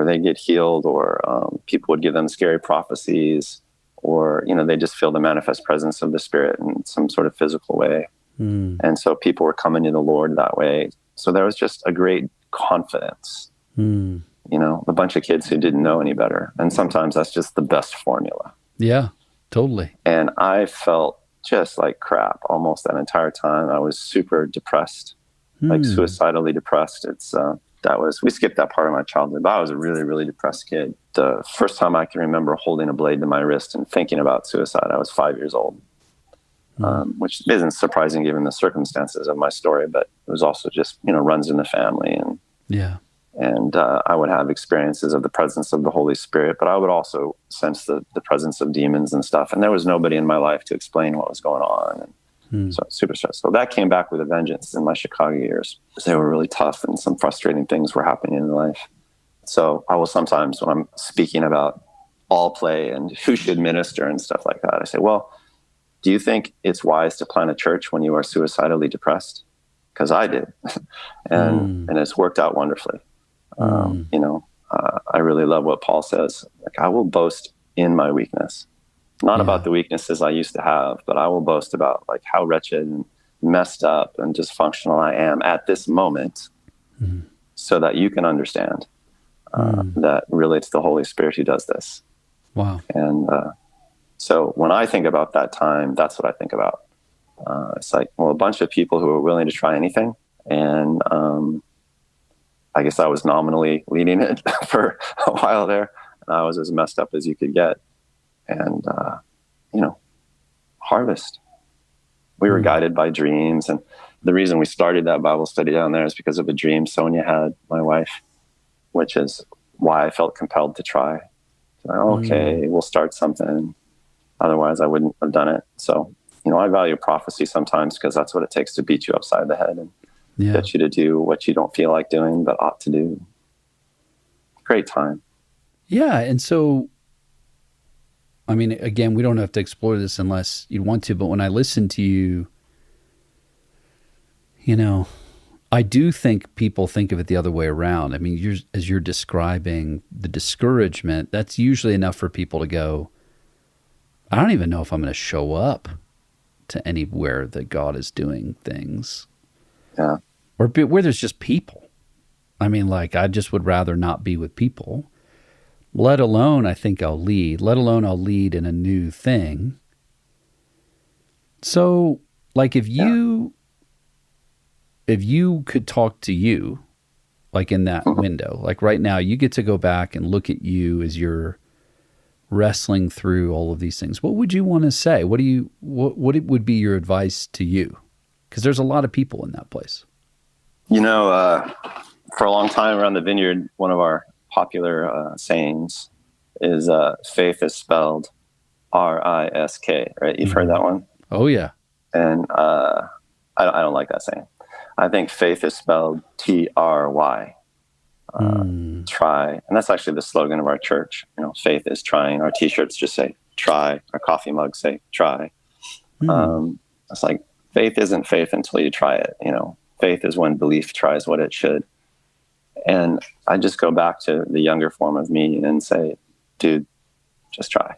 they'd get healed, or people would give them scary prophecies, or they just feel the manifest presence of the Spirit in some sort of physical way. And so people were coming to the Lord that way. So there was just a great confidence, a bunch of kids who didn't know any better. And sometimes that's just the best formula. Yeah, totally. And I felt just like crap almost that entire time. I was super depressed, like suicidally depressed. We skipped that part of my childhood, but I was a really, really depressed kid. The first time I can remember holding a blade to my wrist and thinking about suicide, I was 5 years old. Which isn't surprising given the circumstances of my story, but it was also just, runs in the family. And I would have experiences of the presence of the Holy Spirit, but I would also sense the presence of demons and stuff. And there was nobody in my life to explain what was going on. And so super stressed. So that came back with a vengeance in my Chicago years. They were really tough, and some frustrating things were happening in life. So I will sometimes, when I'm speaking about all play and who should minister and stuff like that, I say, well, do you think it's wise to plant a church when you are suicidally depressed? Because I did, and it's worked out wonderfully. I really love what Paul says. Like, I will boast in my weakness, not about the weaknesses I used to have, but I will boast about like how wretched and messed up and dysfunctional I am at this moment, so that you can understand that really it's the Holy Spirit who does this. Wow. And so when I think about that time, that's what I think about. It's like, well, a bunch of people who are willing to try anything. And I guess I was nominally leading it for a while there. And I was as messed up as you could get. And, harvest. We were guided by dreams. And the reason we started that Bible study down there is because of a dream Sonya had, my wife, which is why I felt compelled to try. So, okay, we'll start something. Otherwise, I wouldn't have done it. So, I value prophecy sometimes because that's what it takes to beat you upside the head and get you to do what you don't feel like doing but ought to do. Great time. Yeah, and so I mean, again, we don't have to explore this unless you want to, but when I listen to you, I do think people think of it the other way around. I mean, as you're describing the discouragement, that's usually enough for people to go, I don't even know if I'm going to show up to anywhere that God is doing things. Yeah. Or where there's just people. I mean, like, I just would rather not be with people, let alone I think I'll lead in a new thing. So, like, if you could talk to you, like in that window, like right now, you get to go back and look at you as you're wrestling through all of these things. What would you want to say? What would be your advice to you? Because there's a lot of people in that place. For a long time around the vineyard, one of our popular sayings is faith is spelled R-I-S-K, right? You've heard that one? Oh, yeah. And I don't like that saying. I think faith is spelled T-R-Y. Try. And that's actually the slogan of our church. Faith is trying. Our t-shirts just say try. Our coffee mugs say try. It's like faith isn't faith until you try it. Faith is when belief tries what it should. And I just go back to the younger form of me and say, dude, just try.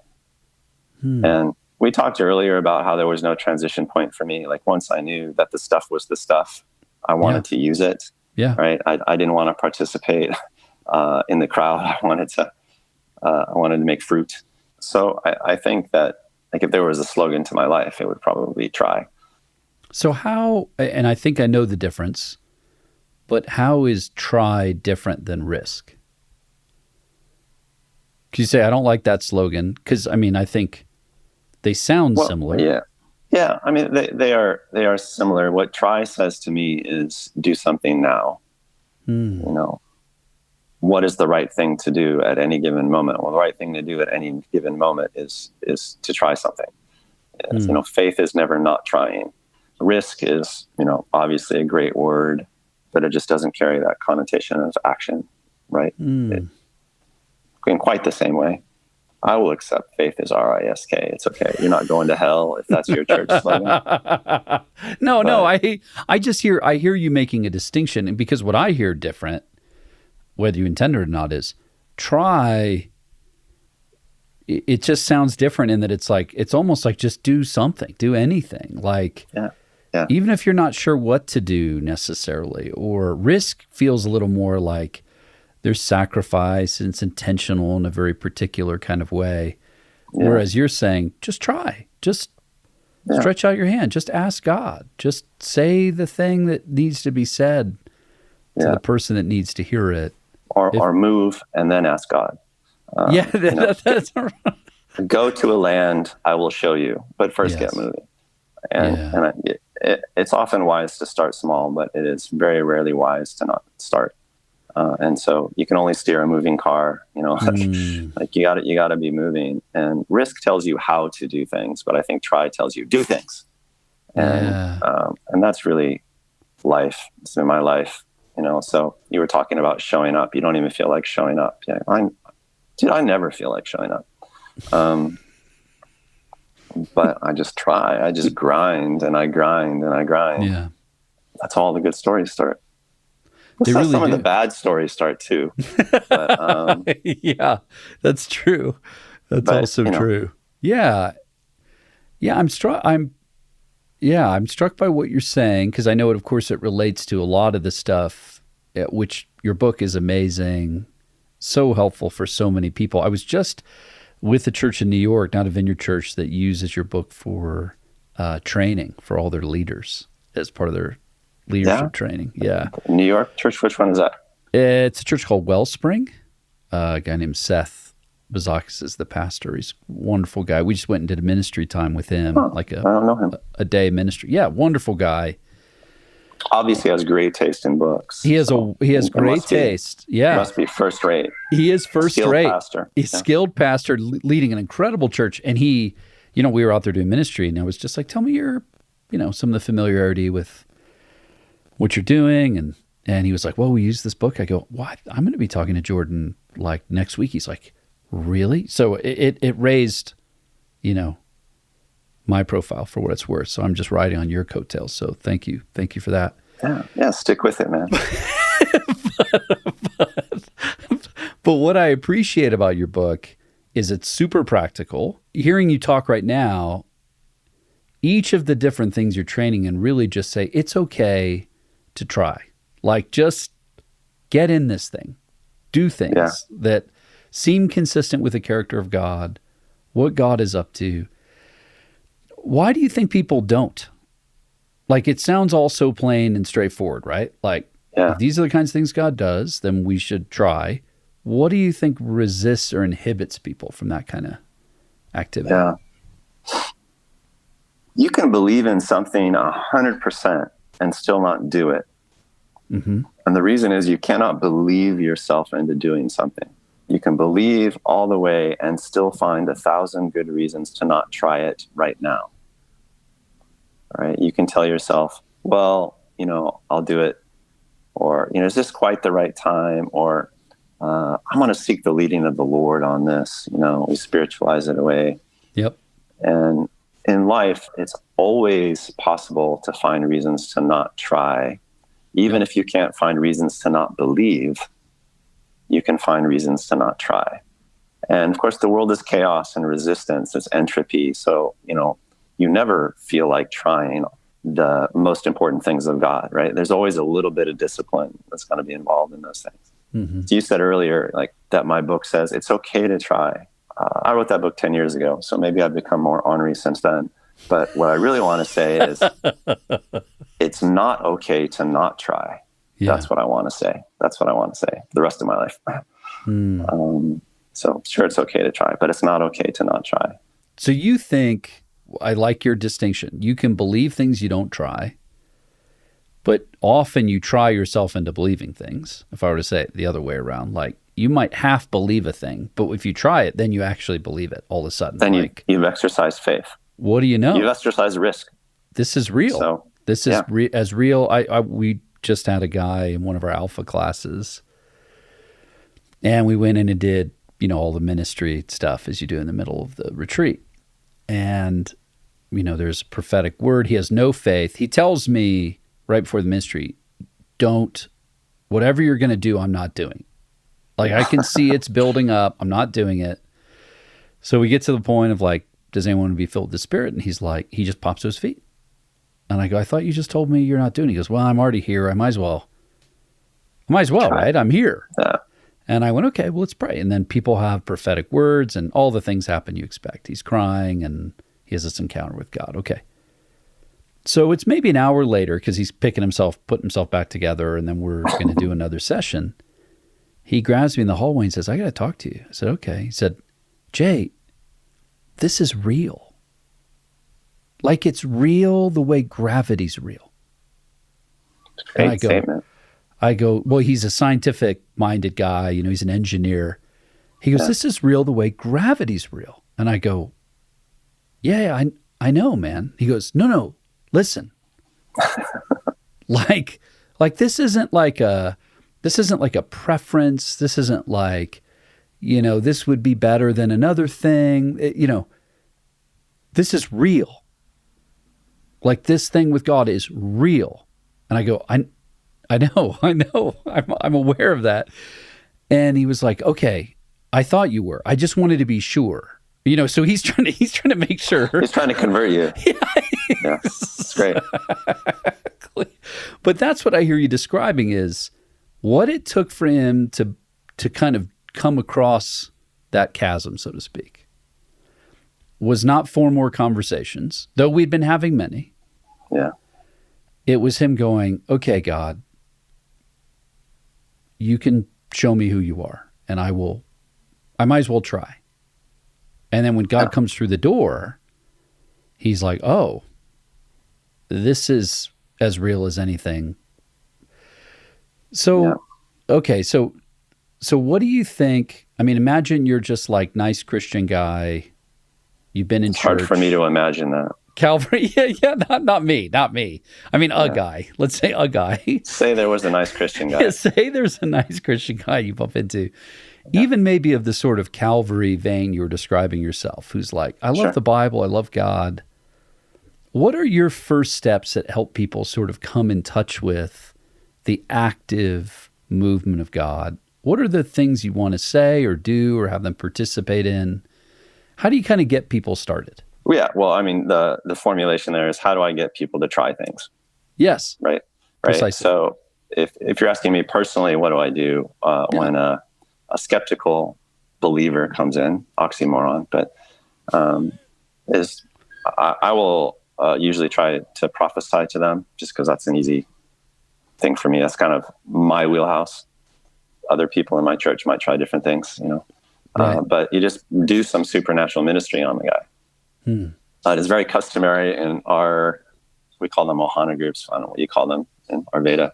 And we talked earlier about how there was no transition point for me. Like once I knew that the stuff was the stuff, I wanted to use it. Yeah. Right. I didn't want to participate in the crowd. I wanted to make fruit. So I think that, like, if there was a slogan to my life, it would probably be try. So how, and I think I know the difference, but how is try different than risk? Because you say, I don't like that slogan, because I mean, I think they sound similar. Yeah. Yeah. I mean, they are similar. What try says to me is do something now. What is the right thing to do at any given moment? Well, the right thing to do at any given moment is to try something. Faith is never not trying. Risk is, obviously a great word, but it just doesn't carry that connotation of action, right? In quite the same way. I will accept faith is R-I-S-K. It's okay. You're not going to hell if that's your church slogan. No. I hear you making a distinction, and because what I hear different, whether you intend it or not, is try. It just sounds different in that it's almost like just do something, do anything. Like, even if you're not sure what to do necessarily, or risk feels a little more like there's sacrifice and it's intentional in a very particular kind of way. Yeah. Whereas you're saying, just try, just stretch out your hand, just ask God, just say the thing that needs to be said to the person that needs to hear it. Or move and then ask God. That's right. Go to a land I will show you, but first get moving. And it's often wise to start small, but it is very rarely wise to not start. And so you can only steer a moving car, like you gotta be moving. And risk tells you how to do things, but I think try tells you do things. And that's really life. It's been my life, so you were talking about showing up. You don't even feel like showing up. Yeah. I never feel like showing up. But I just try. I just grind and I grind and I grind. Yeah. That's how all the good stories start. Really some of the bad stories start too. But, yeah, that's true. That's also true. Yeah. Yeah. I'm struck by what you're saying, because I know it, of course, it relates to a lot of the stuff, which your book is amazing, so helpful for so many people. I was just with a church in New York, not a Vineyard church, that uses your book for training for all their leaders as part of their leadership training. Yeah. New York church, which one is that? It's a church called Wellspring. A guy named Seth Bazakis is the pastor. He's a wonderful guy. We just went and did a ministry time with him, I don't know him. A day ministry. Yeah, wonderful guy. Obviously has great taste in books. He has great taste. Must be first rate. He is first rate. Pastor. He's a skilled pastor leading an incredible church. And he, we were out there doing ministry, and I was just like, tell me your, some of the familiarity with what you're doing. And he was like, well, we use this book. I go, what? I'm going to be talking to Jordan like next week. He's like, really? So it raised my profile for what it's worth. So I'm just riding on your coattails. So thank you. Thank you for that. Yeah, stick with it, man. But what I appreciate about your book is it's super practical. Hearing you talk right now, each of the different things you're training in really just say, it's okay to try. Like, just get in this thing. Do things that seem consistent with the character of God, what God is up to. Why do you think people don't? Like, it sounds all so plain and straightforward, right? Like, if these are the kinds of things God does, then we should try. What do you think resists or inhibits people from that kind of activity? Yeah. You can believe in something 100% and still not do it. Mm-hmm. And the reason is you cannot believe yourself into doing something. You can believe all the way and still find 1,000 good reasons to not try it right now. All right? You can tell yourself, well, I'll do it. Or, is this quite the right time? Or, I want to seek the leading of the Lord on this. We spiritualize it away. Yep. And in life, it's always possible to find reasons to not try. Even if you can't find reasons to not believe, you can find reasons to not try. And of course, the world is chaos and resistance. It's entropy. So, you never feel like trying the most important things of God, right? There's always a little bit of discipline that's going to be involved in those things. Mm-hmm. So you said earlier, like, that my book says it's okay to try. I wrote that book 10 years ago, so maybe I've become more ornery since then. But what I really want to say is it's not okay to not try. Yeah. That's what I want to say. That's what I want to say the rest of my life. So sure, it's okay to try, but it's not okay to not try. So you think, I like your distinction. You can believe things you don't try, but often you try yourself into believing things. If I were to say it the other way around, like, you might half believe a thing, but if you try it, then you actually believe it all of a sudden. Then you've exercised faith. What do you know? You've exercised risk. This is real. So, this is as real. We just had a guy in one of our alpha classes, and we went in and did, all the ministry stuff as you do in the middle of the retreat. And, there's a prophetic word. He has no faith. He tells me right before the ministry, whatever you're going to do, I'm not doing. Like, I can see it's building up. I'm not doing it. So we get to the point of like, does anyone want to be filled with the Spirit? And he's like, he just pops to his feet. And I go, I thought you just told me you're not doing it. He goes, well, I'm already here. I might as well, right? I'm here. Yeah. And I went, okay, well, let's pray. And then people have prophetic words and all the things happen you expect. He's crying and he has this encounter with God. Okay. So it's maybe an hour later because he's putting himself back together, and then we're going to do another session. He grabs me in the hallway and says, I got to talk to you. I said, okay. He said, Jay, this is real. Like, it's real the way gravity's real. Great statement. I go, well, he's a scientific-minded guy. He's an engineer. He goes, this is real the way gravity's real. And I go, yeah, I know, man. He goes, no, listen. like this isn't like a preference. This isn't like, this would be better than another thing. This is real. Like, this thing with God is real. And I go, I know. I'm aware of that. And he was like, okay, I thought you were. I just wanted to be sure. So he's trying to make sure. He's trying to convert you. Yeah, it's great. But that's what I hear you describing is what it took for him to kind of come across that chasm, so to speak, was not 4 more conversations, though we'd been having many. Yeah. It was him going, okay, God, you can show me who you are, and I might as well try. And then when God comes through the door, he's like, oh, this is as real as anything. So, okay, so what do you think? I mean, imagine you're just like nice Christian guy. You've been in church. It's hard for me to imagine that. Calvary. Yeah. Not me. I mean, a guy. Let's say a guy. Say there was a nice Christian guy. Say there's a nice Christian guy you bump into. Yeah. Even maybe of the sort of Calvary vein you were describing yourself, who's like, I love the Bible, I love God. What are your first steps that help people sort of come in touch with the active movement of God? What are the things you want to say or do or have them participate in? How do you kind of get people started? Yeah, well, I mean, the formulation there is, how do I get people to try things? Yes. Right. Precisely. So if you're asking me personally, what do I do when a skeptical believer comes in, oxymoron, but I will usually try to prophesy to them, just because that's an easy thing for me. That's kind of my wheelhouse. Other people in my church might try different things, right. But you just do some supernatural ministry on the guy. It is very customary in we call them Ohana groups. I don't know what you call them in Ayurveda.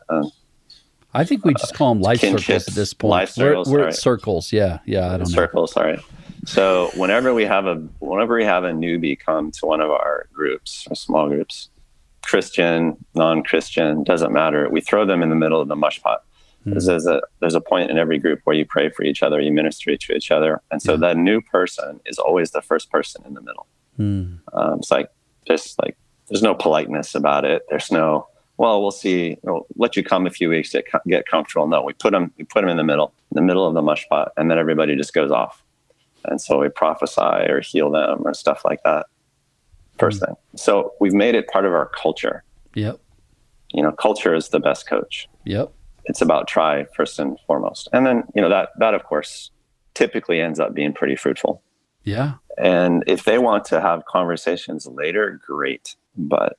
I think we just call them life circles at this point. We're at circles. Yeah. I don't know. Circles. All right. So whenever we have a newbie come to one of our groups or small groups, Christian, non-Christian, doesn't matter. We throw them in the middle of the mush pot. There's a point in every group where you pray for each other, you minister to each other. And so that new person is always the first person in the middle. It's like, there's no politeness about it. There's no, well, we'll see. We'll let you come a few weeks to get comfortable. No, we put them in the middle of the mush pot, and then everybody just goes off. And so we prophesy or heal them or stuff like that. First thing. So we've made it part of our culture. Yep. Culture is the best coach. Yep. It's about try first and foremost. And then, that of course typically ends up being pretty fruitful. Yeah. And if they want to have conversations later, great. But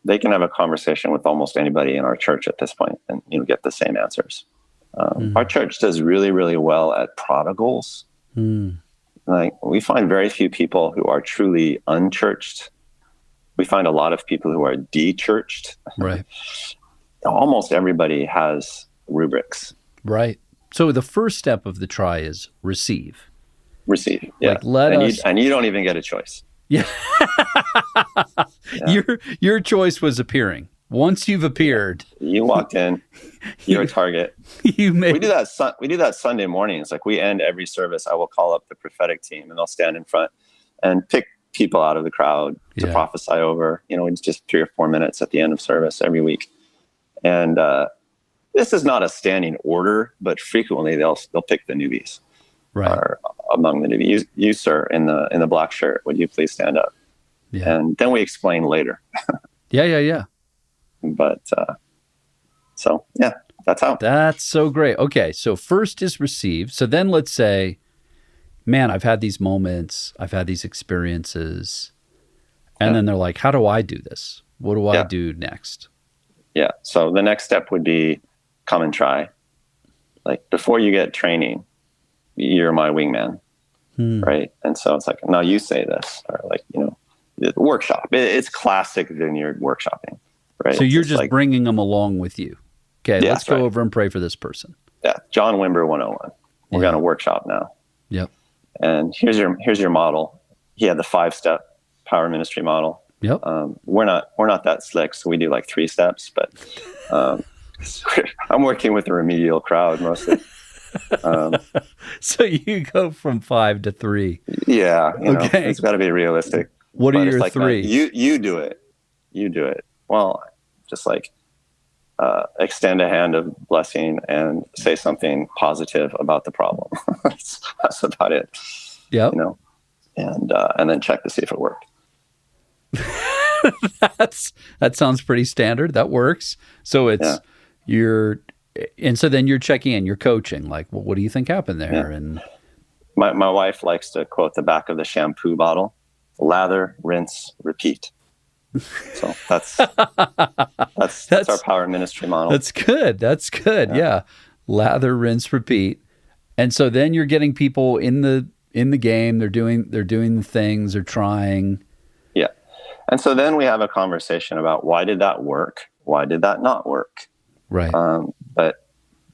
they can have a conversation with almost anybody in our church at this point and get the same answers. Our church does really, really well at prodigals. Like, we find very few people who are truly unchurched. We find a lot of people who are de-churched. Right. Almost everybody has rubrics. Right. So the first step of the try is receive. Receive. Yeah. And you don't even get a choice. Yeah. Your choice was appearing. Once you've appeared, you walked in. You're a target. We do that Sunday morning. It's like we end every service. I will call up the prophetic team, and they'll stand in front and pick people out of the crowd to prophesy over. It's just 3 or 4 minutes at the end of service every week. And this is not a standing order, but frequently they'll pick the newbies. Right. Or among the newbies. You, sir, in the black shirt, would you please stand up? Yeah. And then we explain later. Yeah. But that's how. That's so great. Okay, so first is receive. So then let's say, man, I've had these moments, I've had these experiences, and then they're like, how do I do this? What do I do next? Yeah. So the next step would be come and try. Like, before you get training, you're my wingman, right? And so it's like, now you say this, or workshop. It's classic vineyard workshopping, right? So you're just like, bringing them along with you. Okay, let's go over and pray for this person. Yeah, John Wimber 101. We're going to workshop now. Yep. And here's your model. He had the 5-step power ministry model. Yep. We're not that slick, so we do like 3 steps. But I'm working with a remedial crowd mostly. So you go from 5 to 3. Yeah. It's got to be realistic. What are your 3? You do it. You do it. Well, just like extend a hand of blessing and say something positive about the problem. That's about it. Yeah. And then check to see if it worked. That sounds pretty standard. That works. So it's so then you're checking in, you're coaching. Like, well, what do you think happened there? Yeah. And my wife likes to quote the back of the shampoo bottle: lather, rinse, repeat. So that's our power ministry model. That's good. Yeah. Lather, rinse, repeat. And so then you're getting people in the game. They're doing the things. They're trying. Yeah. And so then we have a conversation about, why did that work? Why did that not work? Right. But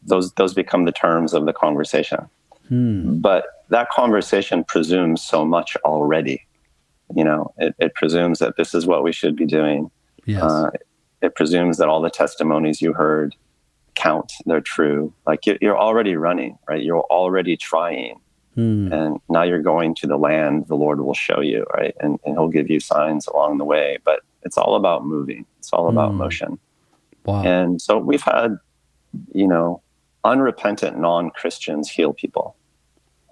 those become the terms of the conversation. But that conversation presumes so much already. It presumes that this is what we should be doing. Yes. It presumes that all the testimonies you heard count, they're true. Like you're already running, right? You're already trying. And now you're going to the land the Lord will show you, right? And he'll give you signs along the way, but it's all about moving. It's all about motion. Wow. And so we've had, unrepentant non-Christians heal people.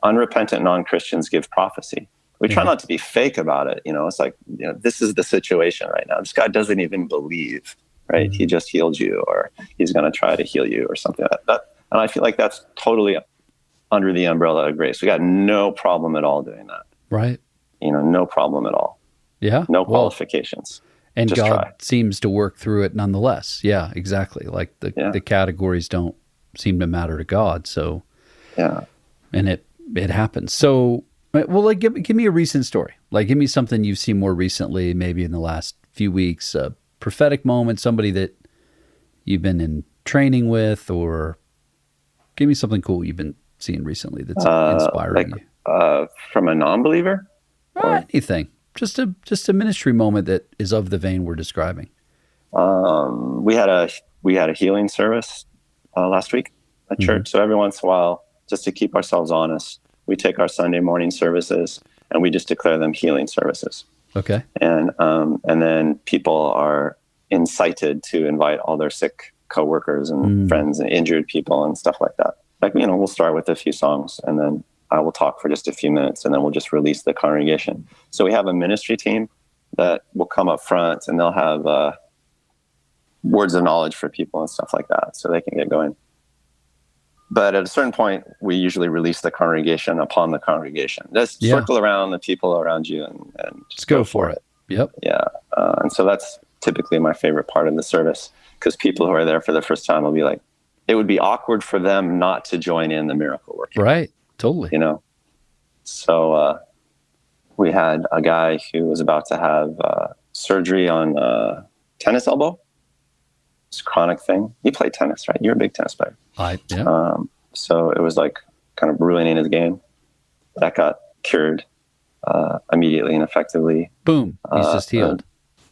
Unrepentant non-Christians give prophecy. We try not to be fake about it. It's like, this is the situation right now. This guy doesn't even believe, right? He just healed you, or he's going to try to heal you or something like that. And I feel like that's totally under the umbrella of grace. We got no problem at all doing that. Right. No problem at all. Yeah. No qualifications. And just God try. seems to work through it nonetheless. Yeah, exactly. Like the categories don't seem to matter to God. So, yeah. And it happens. So, well, like give me a recent story. Like give me something you've seen more recently, maybe in the last few weeks, a prophetic moment, somebody that you've been in training with, or give me something cool you've been seeing recently that's inspiring you. From a non-believer? Or anything. Just a ministry moment that is of the vein we're describing. We had a healing service last week at church. So every once in a while, just to keep ourselves honest, we take our Sunday morning services and we just declare them healing services. Okay. And then people are incited to invite all their sick coworkers and friends and injured people and stuff like that. Like, we'll start with a few songs, and then I will talk for just a few minutes, and then we'll just release the congregation. So we have a ministry team that will come up front, and they'll have words of knowledge for people and stuff like that, so they can get going. But at a certain point, we usually release the congregation upon the congregation. Just circle around the people around you and just go for it. Yep. Yeah. And so that's typically my favorite part of the service, because people who are there for the first time will be like, it would be awkward for them not to join in the miracle working. Right. Totally. So we had a guy who was about to have surgery on tennis elbow. It's a chronic thing. You play tennis, right? You're a big tennis player. Yeah. So it was like kind of ruining his game. That got cured immediately and effectively. Boom. He's just healed.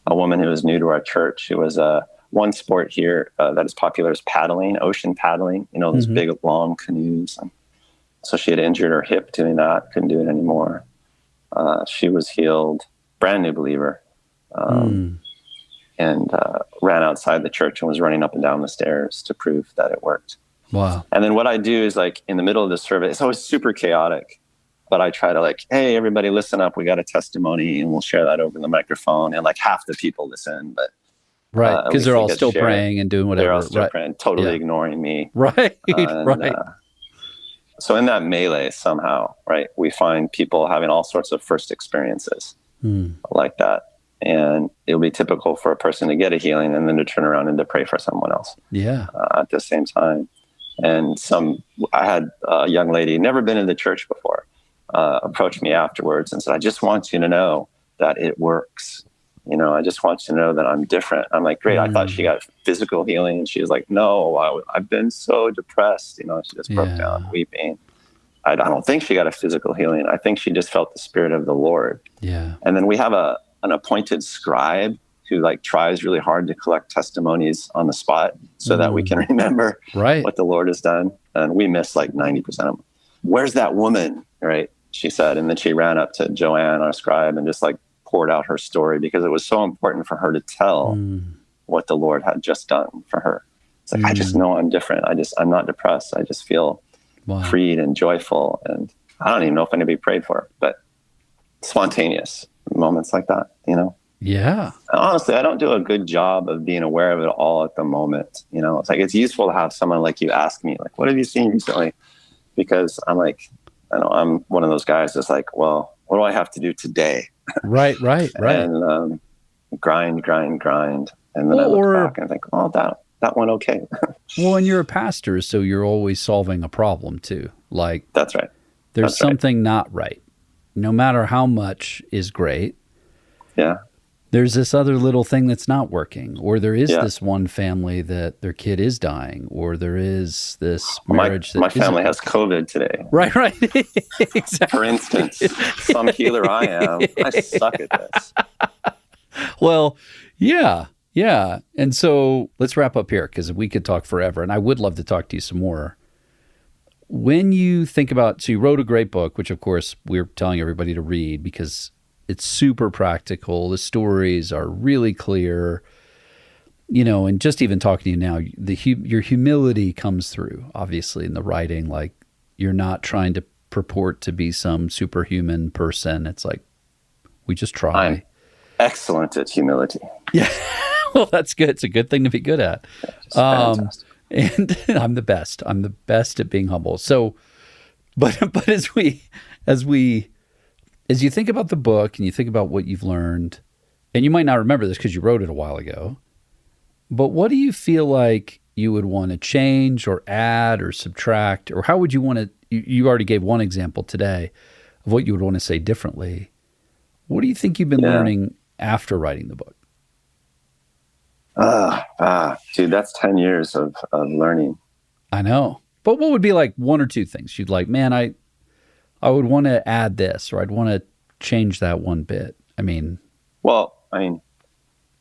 A woman who was new to our church, who was one sport here that is popular is paddling, ocean paddling, those big, long canoes. And so she had injured her hip doing that, couldn't do it anymore. She was healed, brand new believer, and ran outside the church and was running up and down the stairs to prove that it worked. Wow. And then what I do is, like, in the middle of the service, it's always super chaotic, but I try to, like, hey, everybody listen up. We got a testimony, and we'll share that over the microphone. And like half the people listen, but right, because they're all still praying and doing whatever. They're all still praying, totally ignoring me. Right, right. So in that melee, somehow, right, we find people having all sorts of first experiences like that. And it'll be typical for a person to get a healing and then to turn around and to pray for someone else at the same time. And I had a young lady, never been in the church before, approach me afterwards and said, I just want you to know that it works. I just want you to know that I'm different. I'm like, great. I thought she got physical healing. And she was like, no, I've been so depressed. She just broke down weeping. I don't think she got a physical healing. I think she just felt the Spirit of the Lord. Yeah. And then we have an appointed scribe who tries really hard to collect testimonies on the spot so that we can remember what the Lord has done. And we miss 90% of them. Where's that woman? Right. She said, and then she ran up to Joanne, our scribe, and just poured out her story, because it was so important for her to tell what the Lord had just done for her. It's I just know I'm different. I'm not depressed. I just feel freed and joyful. And I don't even know if I'm going to be prayed for, but spontaneous moments like that, Yeah. Honestly, I don't do a good job of being aware of it all at the moment. It's useful to have someone like you ask me, what have you seen recently? Because I'm I'm one of those guys that's well, what do I have to do today? Right. And grind. And then I look back and think, oh, that went okay. Well, and you're a pastor, so you're always solving a problem too. That's right. There's something not right. No matter how much is great. Yeah. there's this other little thing that's not working, or there is Yeah. this one family that their kid is dying, or there is this My marriage that family isn't has working. COVID today. Right. Exactly. For instance, some healer I am, I suck at this. Well, yeah. And so let's wrap up here, because we could talk forever, and I would love to talk to you some more. When you think about, so you wrote a great book, which of course we're telling everybody to read because it's super practical. The stories are really clear, and just even talking to you now, your humility comes through, obviously, in the writing. Like, you're not trying to purport to be some superhuman person. It's like, we just try. I'm excellent at humility. Yeah. Well, that's good. It's a good thing to be good at. Just fantastic. And I'm the best. I'm the best at being humble. So, but as you think about the book and you think about what you've learned, and you might not remember this because you wrote it a while ago, but what do you feel like you would want to change or add or subtract, or how would you want to, you already gave one example today of what you would want to say differently. What do you think you've been learning after writing the book? Dude, that's 10 years of learning. I know. But what would be like one or two things you'd like, man, I would want to add this, or I'd want to change that one bit? The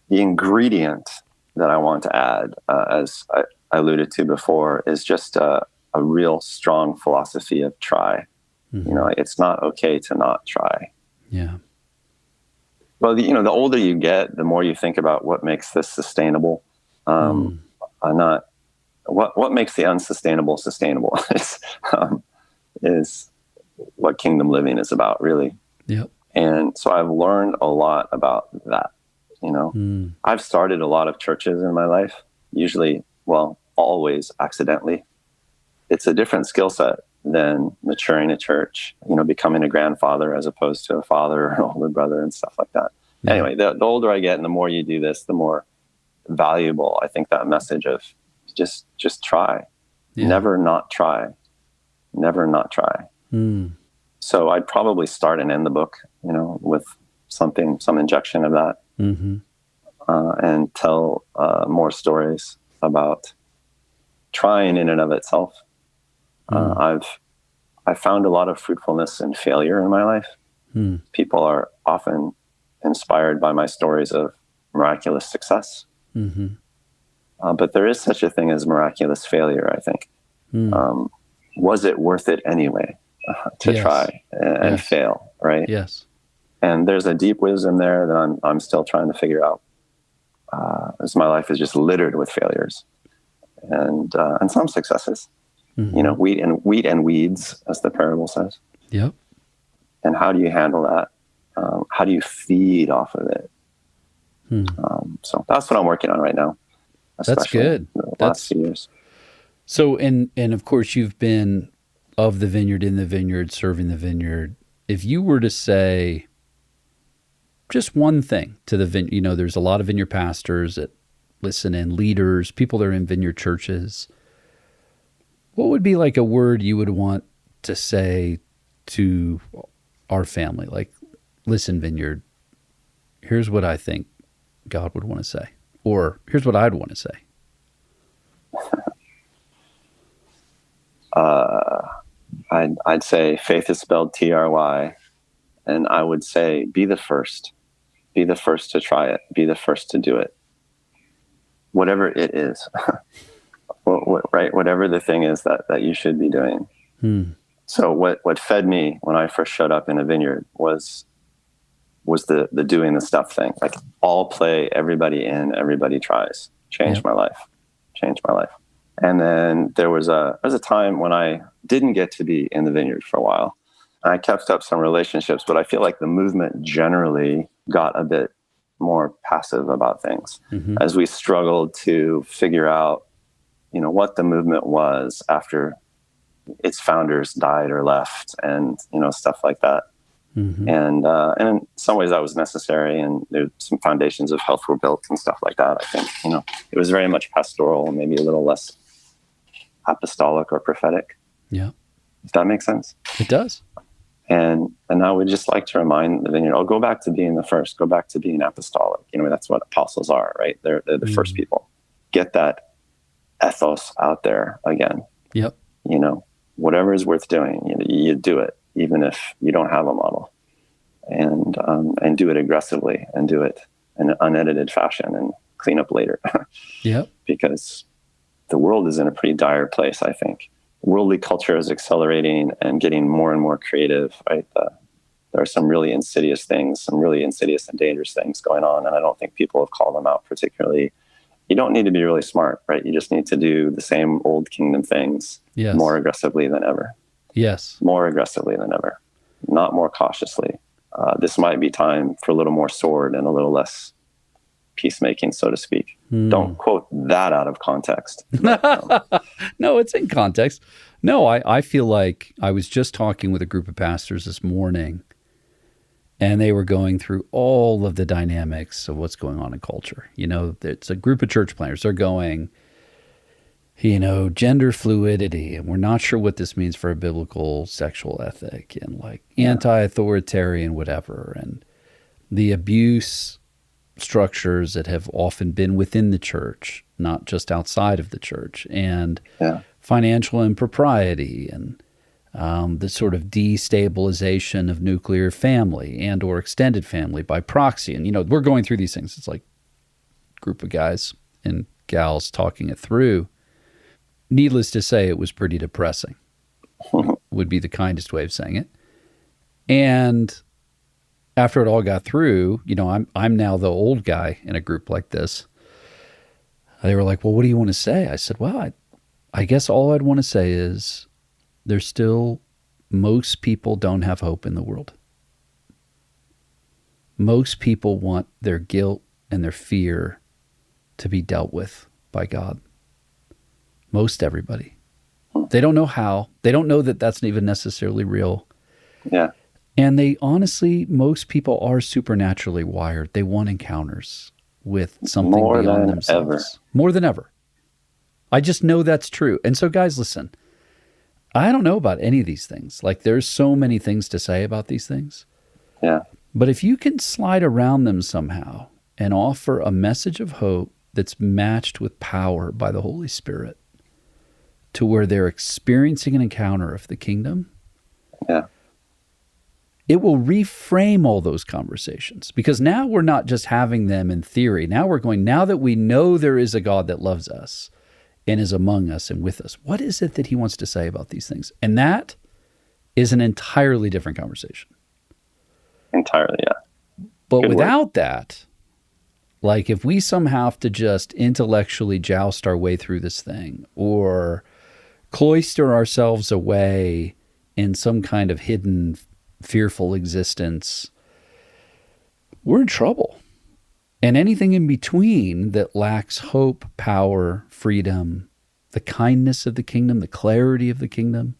ingredient that I want to add, as I alluded to before, is just a real strong philosophy of try. Mm-hmm. It's not okay to not try. Yeah. Well, the older you get, the more you think about what makes this sustainable. Not what makes the unsustainable sustainable is what kingdom living is about, really. Yep. And so I've learned a lot about that. I've started a lot of churches in my life, always accidentally. It's a different skill set than maturing a church, becoming a grandfather as opposed to a father or an older brother and stuff like that. Yeah. Anyway, the older I get and the more you do this, the more valuable I think that message of just try. Yeah. Never not try. So I'd probably start and end the book, with some injection of that, and tell more stories about trying in and of itself. I've found a lot of fruitfulness in failure in my life. People are often inspired by my stories of miraculous success. But there is such a thing as miraculous failure, I think. Was it worth it anyway to try and fail, right? Yes. And there's a deep wisdom there that I'm still trying to figure out. As my life is just littered with failures and some successes. Wheat and weeds, as the parable says. Yep. And how do you handle that? How do you feed off of it? So that's what I'm working on right now. That's good. The last few years. So, and of course, you've been of the vineyard, in the vineyard, serving the vineyard. If you were to say just one thing to the vineyard, there's a lot of vineyard pastors that listen in, leaders, people that are in vineyard churches. What would be like a word you would want to say to our family? Like, listen, vineyard, here's what I think God would want to say. Or here's what I'd want to say. I'd say faith is spelled T-R-Y. And I would say, be the first. Be the first to try it. Be the first to do it. Whatever it is. Right? Whatever the thing is that you should be doing. So what fed me when I first showed up in a vineyard was the doing the stuff thing. Like, all play, everybody in, everybody tries. Changed my life. And then there was a time when I didn't get to be in the vineyard for a while. I kept up some relationships, but I feel like the movement generally got a bit more passive about things as we struggled to figure out, what the movement was after its founders died or left, and stuff like that. And in some ways that was necessary, and there's some foundations of health were built and stuff like that. I think it was very much pastoral, maybe a little less apostolic or prophetic. Yeah, if that makes sense. It does. And I would just like to remind the Vineyard, go back to being the first, go back to being apostolic. That's what apostles are, right? They're the first people. Get that ethos out there again. Yep. Whatever is worth doing, you do it, even if you don't have a model, and do it aggressively, and do it in an unedited fashion, and clean up later. Yep. Because the world is in a pretty dire place, I think. Worldly culture is accelerating and getting more and more creative, right? There are some really insidious things, some really insidious and dangerous things going on, and I don't think people have called them out particularly. You don't need to be really smart, right? You just need to do the same old kingdom things more aggressively than ever. Yes. More aggressively than ever, not more cautiously. This might be time for a little more sword and a little less peacemaking, so to speak. Don't quote that out of context. No, it's in context. No, I feel like I was just talking with a group of pastors this morning, and they were going through all of the dynamics of what's going on in culture. It's a group of church planners. They're going, gender fluidity, and we're not sure what this means for a biblical sexual ethic, and anti-authoritarian whatever, and the abuse structures that have often been within the church, not just outside of the church, and financial impropriety, and the sort of destabilization of nuclear family and or extended family by proxy. And, we're going through these things. It's like a group of guys and gals talking it through. Needless to say, it was pretty depressing, would be the kindest way of saying it. And after it all got through, I'm now the old guy in a group like this. They were like, well, what do you want to say? I said, well, I guess all I'd want to say is most people don't have hope in the world. Most people want their guilt and their fear to be dealt with by God. Most everybody. They don't know how. They don't know that that's even necessarily real. Yeah. And most people are supernaturally wired. They want encounters with something beyond themselves. More than ever. I just know that's true. And so, guys, listen, I don't know about any of these things. There's so many things to say about these things. Yeah. But if you can slide around them somehow and offer a message of hope that's matched with power by the Holy Spirit to where they're experiencing an encounter of the kingdom, it will reframe all those conversations, because now we're not just having them in theory. Now that we know there is a God that loves us and is among us and with us, what is it that he wants to say about these things? And that is an entirely different conversation. Entirely, yeah. But Good without word. that, if we somehow have to just intellectually joust our way through this thing, or cloister ourselves away in some kind of hidden fearful existence, we're in trouble. And anything in between that lacks hope, power, freedom, the kindness of the kingdom, the clarity of the kingdom,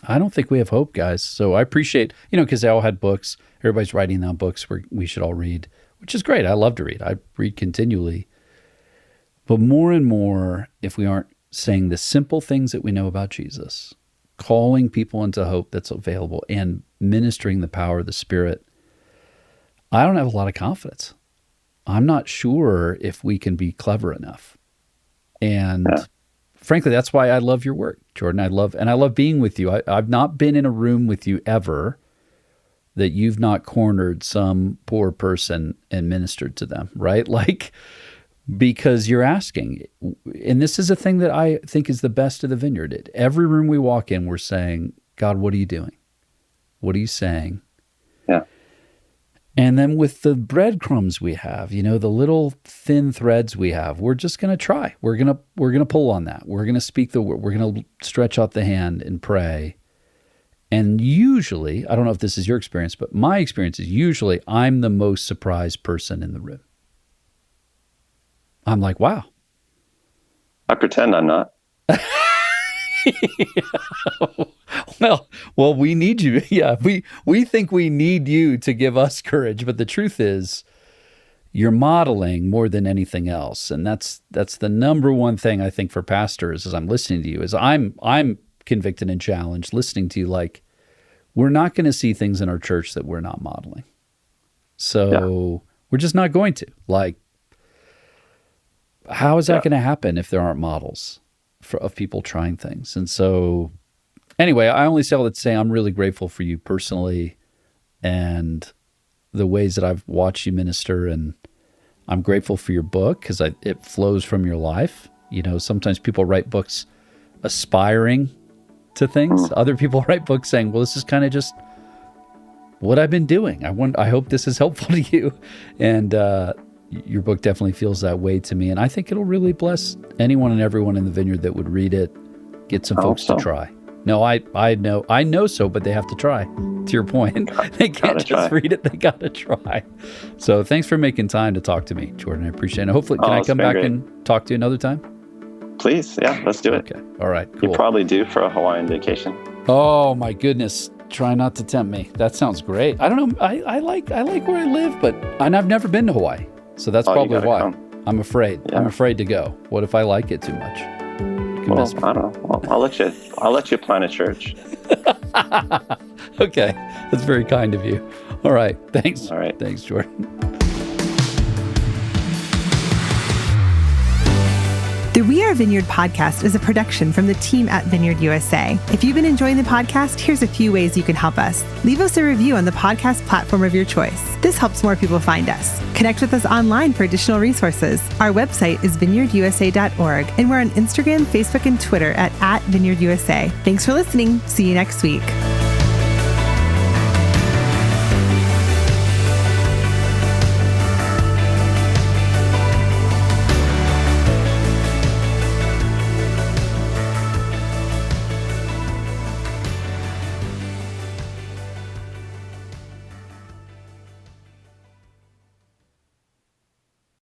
I don't think we have hope, guys. So I appreciate, because they all had books. Everybody's writing down books we should all read, which is great. I love to read. I read continually. But more and more, if we aren't saying the simple things that we know about Jesus, calling people into hope that's available, and ministering the power of the Spirit, I don't have a lot of confidence. I'm not sure if we can be clever enough. And frankly, that's why I love your work, Jordan. I love being with you. I've not been in a room with you ever that you've not cornered some poor person and ministered to them, right? Because you're asking. And this is a thing that I think is the best of the Vineyard. Every room we walk in, we're saying, God, what are you doing? What are you saying? Yeah. And then with the breadcrumbs we have, the little thin threads we have, we're just going to try. We're going to pull on that. We're going to speak the word. We're going to stretch out the hand and pray. And usually, I don't know if this is your experience, but my experience is usually I'm the most surprised person in the room. I'm like, wow. I pretend I'm not. Well, we need you. Yeah, we think we need you to give us courage, but the truth is, you're modeling more than anything else, and that's the number one thing I think for pastors. As I'm listening to you, is I'm convicted and challenged listening to you. we're not going to see things in our church that we're not modeling. So we're just not going to. Like, how is that going to happen if there aren't models of people trying things? And so, anyway, I only say all that to say I'm really grateful for you personally and the ways that I've watched you minister, and I'm grateful for your book because it flows from your life. You know, sometimes people write books aspiring to things. Other people write books saying, well, this is kind of just what I've been doing. I hope this is helpful to you. And your book definitely feels that way to me. And I think it'll really bless anyone and everyone in the Vineyard that would read it, get some folks to try. No, I know so, but they have to try. To your point, they can't just read it, they got to try. So thanks for making time to talk to me, Jordan. I appreciate it. Hopefully, can I come back and talk to you another time? Please, yeah, let's do it. Okay, all right, cool. You're probably due for a Hawaiian vacation. Oh my goodness, try not to tempt me. That sounds great. I don't know, I like where I live, and I've never been to Hawaii, so that's probably why. Come. I'm afraid. Yeah. I'm afraid to go. What if I like it too much? Well, I don't know. Well, I'll let you plan a church. Okay, that's very kind of you. All right, thanks. All right, thanks, Jordan. The We Are Vineyard podcast is a production from the team at Vineyard USA. If you've been enjoying the podcast, here's a few ways you can help us. Leave us a review on the podcast platform of your choice. This helps more people find us. Connect with us online for additional resources. Our website is vineyardusa.org, and we're on Instagram, Facebook, and Twitter at VineyardUSA. Thanks for listening. See you next week.